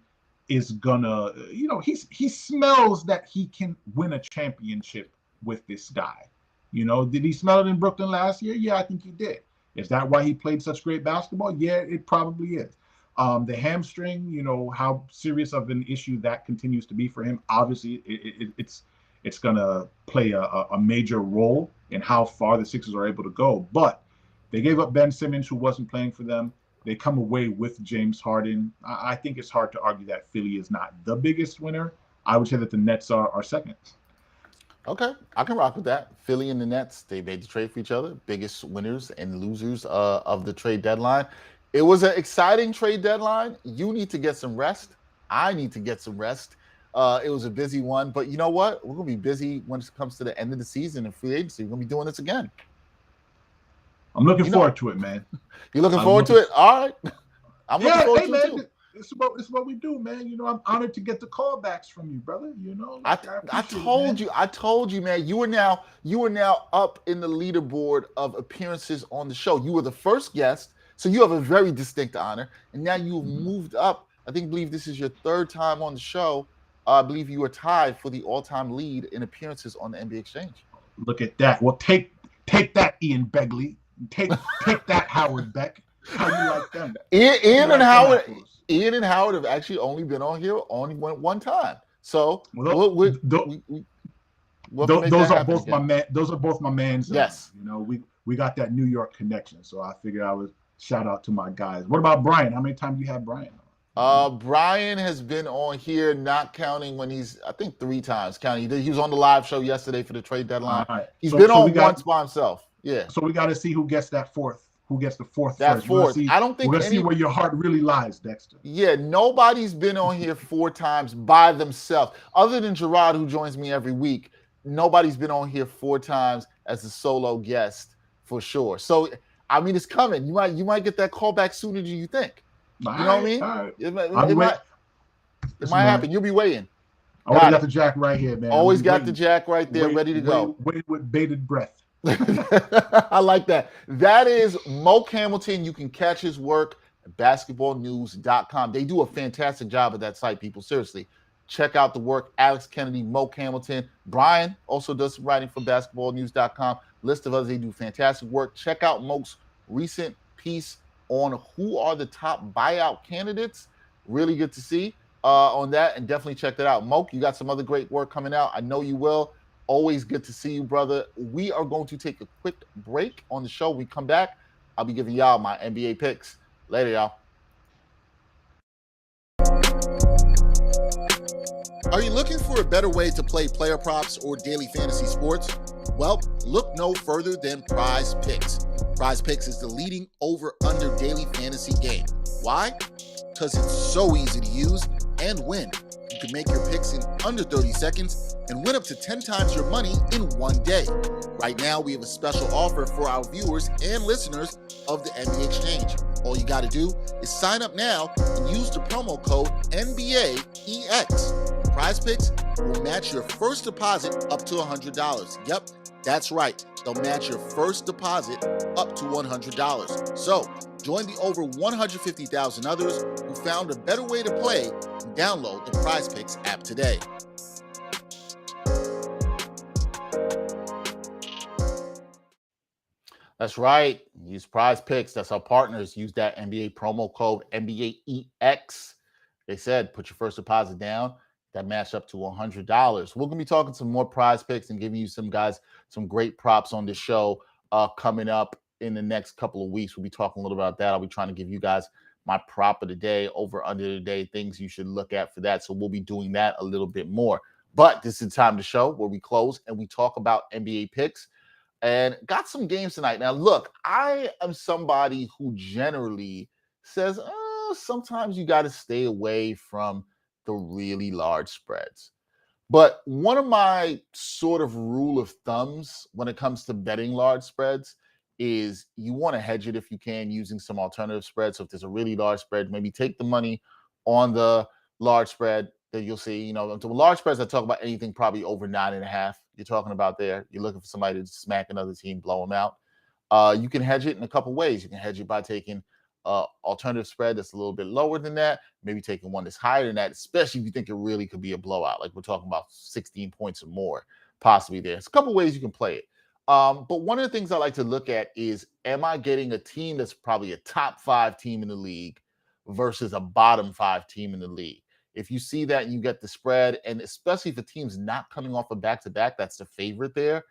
is going to, he smells that he can win a championship with this guy. Did he smell it in Brooklyn last year? Yeah, I think he did. Is that why he played such great basketball? Yeah, it probably is. The hamstring, how serious of an issue that continues to be for him. Obviously, it's going to play a major role in how far the Sixers are able to go. But they gave up Ben Simmons, who wasn't playing for them. They come away with James Harden. I think it's hard to argue that Philly is not the biggest winner. I would say that the Nets are second. Okay, I can rock with that. Philly and the Nets, they made the trade for each other. Biggest winners and losers of the trade deadline. It was an exciting trade deadline. You need to get some rest. I need to get some rest. It was a busy one, but you know what? We're going to be busy when it comes to the end of the season and free agency. We're going to be doing this again. I'm looking forward to it, man. You're looking forward to it? All right. I'm looking forward to it, too. It's what we do, man. I'm honored to get the callbacks from you, brother. I told you, man. You are now up in the leaderboard of appearances on the show. You were the first guest, so you have a very distinct honor. And now you've moved up. I believe this is your third time on the show. I believe you are tied for the all-time lead in appearances on the NBA Exchange. Look at that. Well, take that, Ian Begley. Take that, Howard Beck. How you like them? Ian and Howard have actually only been on here one time. So those are both my man. Those are both my mans. Yes. We got that New York connection. So I figured I would shout out to my guys. What about Brian? How many times do you have Brian on? Brian has been on here, not counting when I think 3 times counting. He was on the live show yesterday for the trade deadline. Right. He's been on once by himself. Yeah. So we got to see who gets that fourth. Who gets the fourth? That first. fourth. I don't think we're gonna see where your heart really lies, Dexter. Yeah, nobody's been on here 4 times by themselves, other than Gerard, who joins me every week. Nobody's been on here 4 times as a solo guest for sure. So it's coming. You might get that call back sooner than you think. You know what I mean? Right. It might happen. You'll be waiting. I always got the jack right here, man. Always got the jack right there, ready to go. Wait with bated breath. I like that. That is Moke Hamilton. You can catch his work at basketballnews.com. They do a fantastic job at that site, people. Seriously. Check out the work. Alex Kennedy, Moke Hamilton. Brian also does some writing for basketballnews.com. List of others. They do fantastic work. Check out Moke's recent piece on who are the top buyout candidates. Really good to see on that, and definitely check that out. Moke, you got some other great work coming out. I know you will. Always good to see you, brother. We are going to take a quick break on the show. When we come back, I'll be giving y'all my NBA picks. Later, y'all. Are you looking for a better way to play player props or daily fantasy sports? Well, look no further than Prize Picks. Prize Picks is the leading over-under daily fantasy game. Why? Because it's so easy to use and win. You can make your picks in under 30 seconds and win up to 10 times your money in one day. Right now, we have a special offer for our viewers and listeners of the NBA Exchange. All you got to do is sign up now and use the promo code NBAEX. Prize Picks will match your first deposit up to $100. Yep, That's right, they'll match your first deposit up to $100. So, join the over 150,000 others who found a better way to play and download the Prize Picks app today. That's right. Use Prize Picks. That's our partners. Use that NBA promo code NBAEX. They said put your first deposit down. That match up to $100. We're going to be talking some more Prize Picks and giving you some great props on the show coming up in the next couple of weeks. We'll be talking a little about that. I'll be trying to give you guys my prop of the day, over under the day, things you should look at for that. So we'll be doing that a little bit more. But this is the time of the show where we close and we talk about NBA picks. And got some games tonight. Now, look, I am somebody who generally says, sometimes you got to stay away from the really large spreads. But one of my sort of rule of thumbs when it comes to betting large spreads is you want to hedge it if you can using some alternative spreads. So if there's a really large spread, maybe take the money on the large spread that you'll see. The large spreads, I talk about anything probably over 9.5. You're talking about there. You're looking for somebody to smack another team, blow them out. You can hedge it in a couple ways. You can hedge it by taking alternative spread that's a little bit lower than that, maybe taking one that's higher than that, especially if you think it really could be a blowout, like we're talking about 16 points or more possibly there. It's a couple ways you can play it. But one of the things I like to look at is, am I getting a team that's probably a top 5 team in the league versus a bottom 5 team in the league? If you see that and you get the spread, and especially if a team's not coming off a back-to-back, that's the favorite there,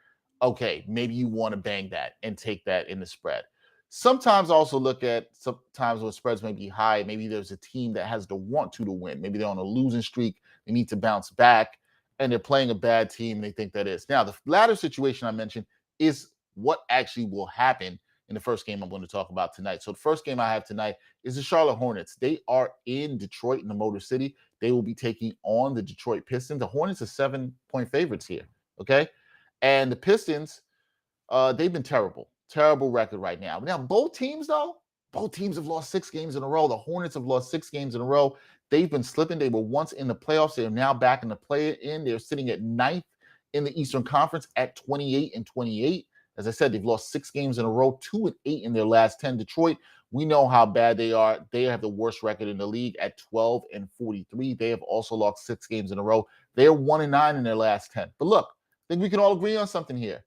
okay, maybe you want to bang that and take that in the spread. Sometimes also look at sometimes when spreads may be high, maybe there's a team that has the want to win. Maybe they're on a losing streak, they need to bounce back, and they're playing a bad team, and they think that is. Now, the latter situation I mentioned is what actually will happen in the first game I'm going to talk about tonight. So the first game I have tonight is the Charlotte Hornets. They are in Detroit in the Motor City. They will be taking on the Detroit Pistons. The Hornets are 7-point favorites here, okay? And the Pistons, they've been terrible. Terrible record right now. Now, both teams have lost 6 games in a row. The Hornets have lost 6 games in a row. They've been slipping. They were once in the playoffs. They are now back in the play-in. They're sitting at 9th in the Eastern Conference at 28-28. As I said, they've lost 6 games in a row, 2-8 in their last 10. Detroit, we know how bad they are. They have the worst record in the league at 12-43. They have also lost 6 games in a row. They are 1-9 in their last 10. But look, I think we can all agree on something here.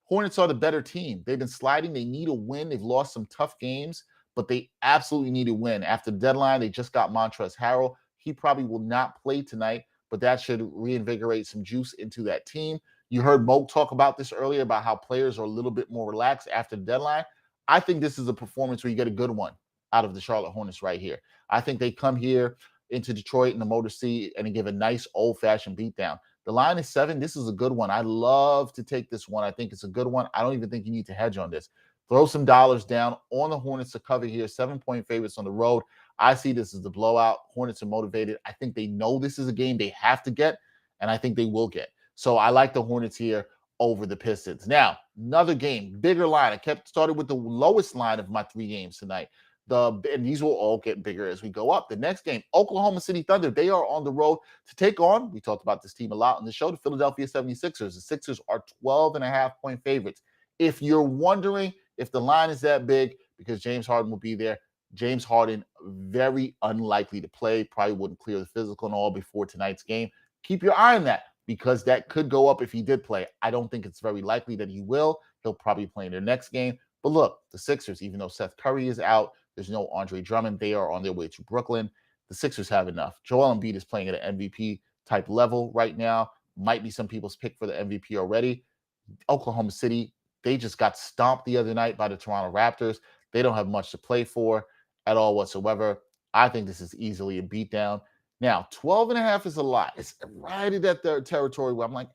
Hornets are the better team. They've been sliding. They need a win. They've lost some tough games, but they absolutely need a win. After the deadline, they just got Montrezl Harrell. He probably will not play tonight, but that should reinvigorate some juice into that team. You heard Moke talk about this earlier, about how players are a little bit more relaxed after the deadline. I think this is a performance where you get a good one out of the Charlotte Hornets right here. I think they come here into Detroit in the Motor City and give a nice old-fashioned beatdown. The line is 7. This is a good one. I love to take this one. I think it's a good one. I don't even think you need to hedge on this. Throw some dollars down on the Hornets to cover here. 7-point favorites on the road. I see this as the blowout. Hornets are motivated. I think they know this is a game they have to get, and I think they will get. So I like the Hornets here over the Pistons. Now, another game, bigger line. I started with the lowest line of my 3 games tonight. And these will all get bigger as we go up. The next game, Oklahoma City Thunder. They are on the road to take on, we talked about this team a lot on the show, the Philadelphia 76ers. The Sixers are 12.5-point favorites. If you're wondering if the line is that big, because James Harden will be there, James Harden, very unlikely to play, probably wouldn't clear the physical and all before tonight's game. Keep your eye on that, because that could go up if he did play. I don't think it's very likely that he will. He'll probably play in their next game. But look, the Sixers, even though Seth Curry is out, there's no Andre Drummond. They are on their way to Brooklyn. The Sixers have enough. Joel Embiid is playing at an MVP-type level right now. Might be some people's pick for the MVP already. Oklahoma City, they just got stomped the other night by the Toronto Raptors. They don't have much to play for at all whatsoever. I think this is easily a beatdown. Now, 12.5 is a lot. It's right at that territory where I'm like,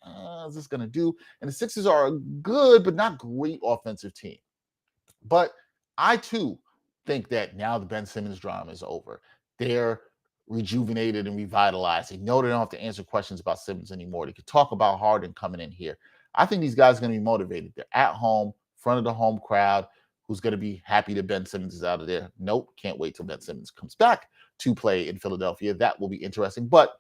is this going to do? And the Sixers are a good but not great offensive team. But I, too, think that now the Ben Simmons drama is over. They're rejuvenated and revitalized. They know they don't have to answer questions about Simmons anymore. They could talk about Harden coming in here. I think these guys are going to be motivated. They're at home, front of the home crowd, who's going to be happy that Ben Simmons is out of there. Nope, can't wait till Ben Simmons comes back to play in Philadelphia. That will be interesting. But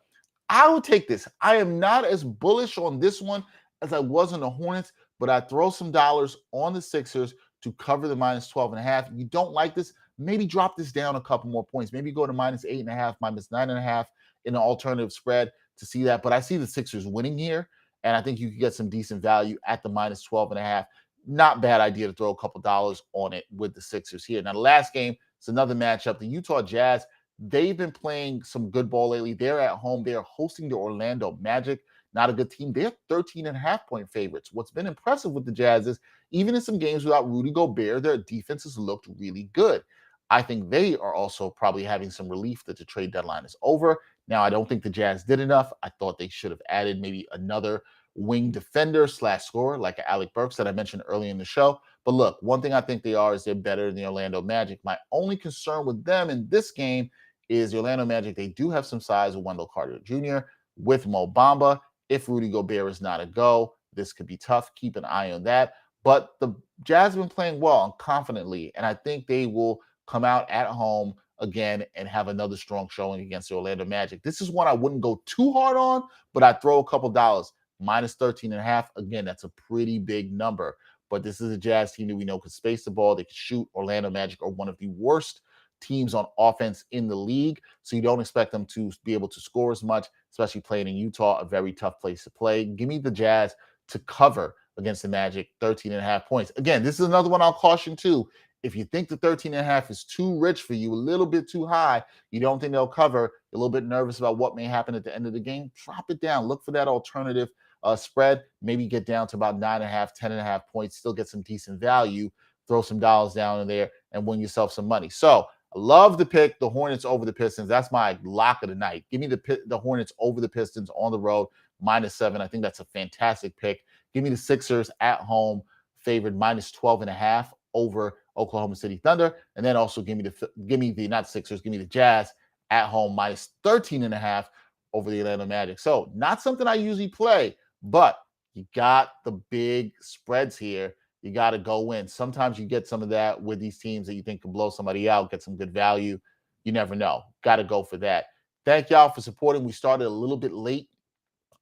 I will take this. I am not as bullish on this one as I was on the Hornets, but I throw some dollars on the Sixers to cover the minus 12.5. You don't like this, maybe drop this down a couple more points. Maybe go to minus 8.5, minus 9.5 in an alternative spread to see that. But I see the Sixers winning here, and I think you could get some decent value at the minus 12.5. Not bad idea to throw a couple dollars on it with the Sixers here. Now, the last game, it's another matchup. The Utah Jazz, they've been playing some good ball lately. They're at home. They're hosting the Orlando Magic. Not a good team. They're 13.5-point favorites. What's been impressive with the Jazz is even in some games without Rudy Gobert, their defense has looked really good. I think they are also probably having some relief that the trade deadline is over. Now, I don't think the Jazz did enough. I thought they should have added maybe another wing defender / scorer like Alec Burks that I mentioned earlier in the show. But look, one thing I think they are is they're better than the Orlando Magic. My only concern with them in this game is the Orlando Magic. They do have some size with Wendell Carter Jr., with Mo Bamba. If Rudy Gobert is not a go, this could be tough. Keep an eye on that. But the Jazz have been playing well and confidently, and I think they will come out at home again and have another strong showing against the Orlando Magic. This is one I wouldn't go too hard on, but I'd throw a couple dollars. Minus 13.5. Again, that's a pretty big number. But this is a Jazz team that we know can space the ball. They can shoot. Orlando Magic are one of the worst teams on offense in the league. So you don't expect them to be able to score as much, especially playing in Utah, a very tough place to play. Give me the Jazz to cover against the Magic, 13.5 points. Again, this is another one I'll caution too. If you think the 13.5 is too rich for you, a little bit too high, you don't think they'll cover, you're a little bit nervous about what may happen at the end of the game, drop it down. Look for that alternative spread, maybe get down to about 9.5, 10.5 points, still get some decent value, throw some dollars down in there and win yourself some money. So I love to pick the Hornets over the Pistons. That's my lock of the night. Give me the Hornets over the Pistons on the road, -7. I think that's a fantastic pick. Give me the Sixers at home, favored -12.5 over Oklahoma City Thunder. And then also give me the not Sixers, give me the Jazz at home, -13.5 over the Atlanta Magic. So not something I usually play, but you got the big spreads here. You got to go in. Sometimes you get some of that with these teams that you think can blow somebody out, get some good value. You never know. Got to go for that. Thank y'all for supporting. We started a little bit late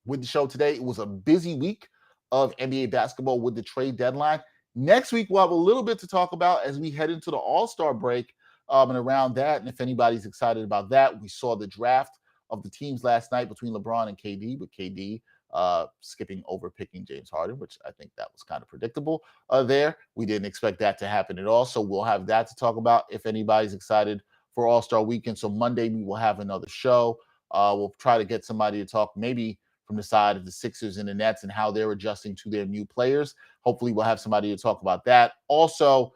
with the show today. It was a busy week of NBA basketball with the trade deadline. Next week, we'll have a little bit to talk about as we head into the All-Star break and around that. And if anybody's excited about that, we saw the draft of the teams last night between LeBron and KD, with KD skipping over picking James Harden, which I think that was kind of predictable there. We didn't expect that to happen at all. So we'll have that to talk about if anybody's excited for All-Star Weekend. So Monday, we will have another show. We'll try to get somebody to talk maybe from the side of the Sixers and the Nets and how they're adjusting to their new players. Hopefully we'll have somebody to talk about that. Also,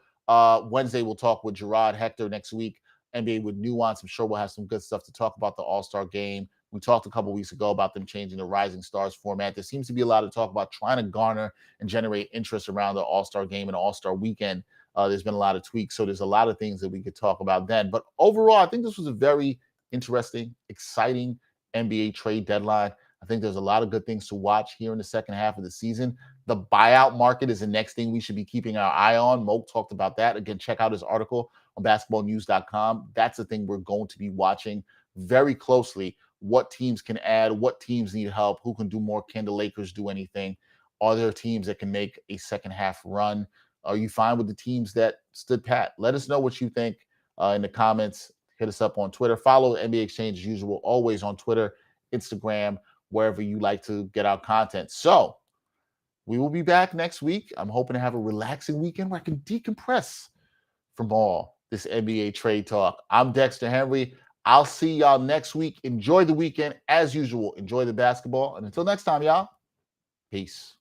Wednesday, we'll talk with Gerard Hector next week, NBA with Nuance. I'm sure we'll have some good stuff to talk about the All-Star game. We talked a couple weeks ago about them changing the Rising Stars format. There seems to be a lot of talk about trying to garner and generate interest around the All-Star game and All-Star weekend. There's been a lot of tweaks, so there's a lot of things that we could talk about then. But overall, I think this was a very interesting, exciting NBA trade deadline. I think there's a lot of good things to watch here in the second half of the season. The buyout market is the next thing we should be keeping our eye on. Moke talked about that. Again, check out his article on basketballnews.com. That's the thing we're going to be watching very closely. What teams can add, what teams need help, who can do more, can the Lakers do anything? Are there teams that can make a second half run? Are you fine with the teams that stood pat? Let us know what you think in the comments. Hit us up on Twitter. Follow NBA Exchange as usual, always on Twitter, Instagram, wherever you like to get our content. So we will be back next week. I'm hoping to have a relaxing weekend where I can decompress from all this NBA trade talk. I'm Dexter Henry. I'll see y'all next week. Enjoy the weekend as usual. Enjoy the basketball. And until next time, y'all, peace.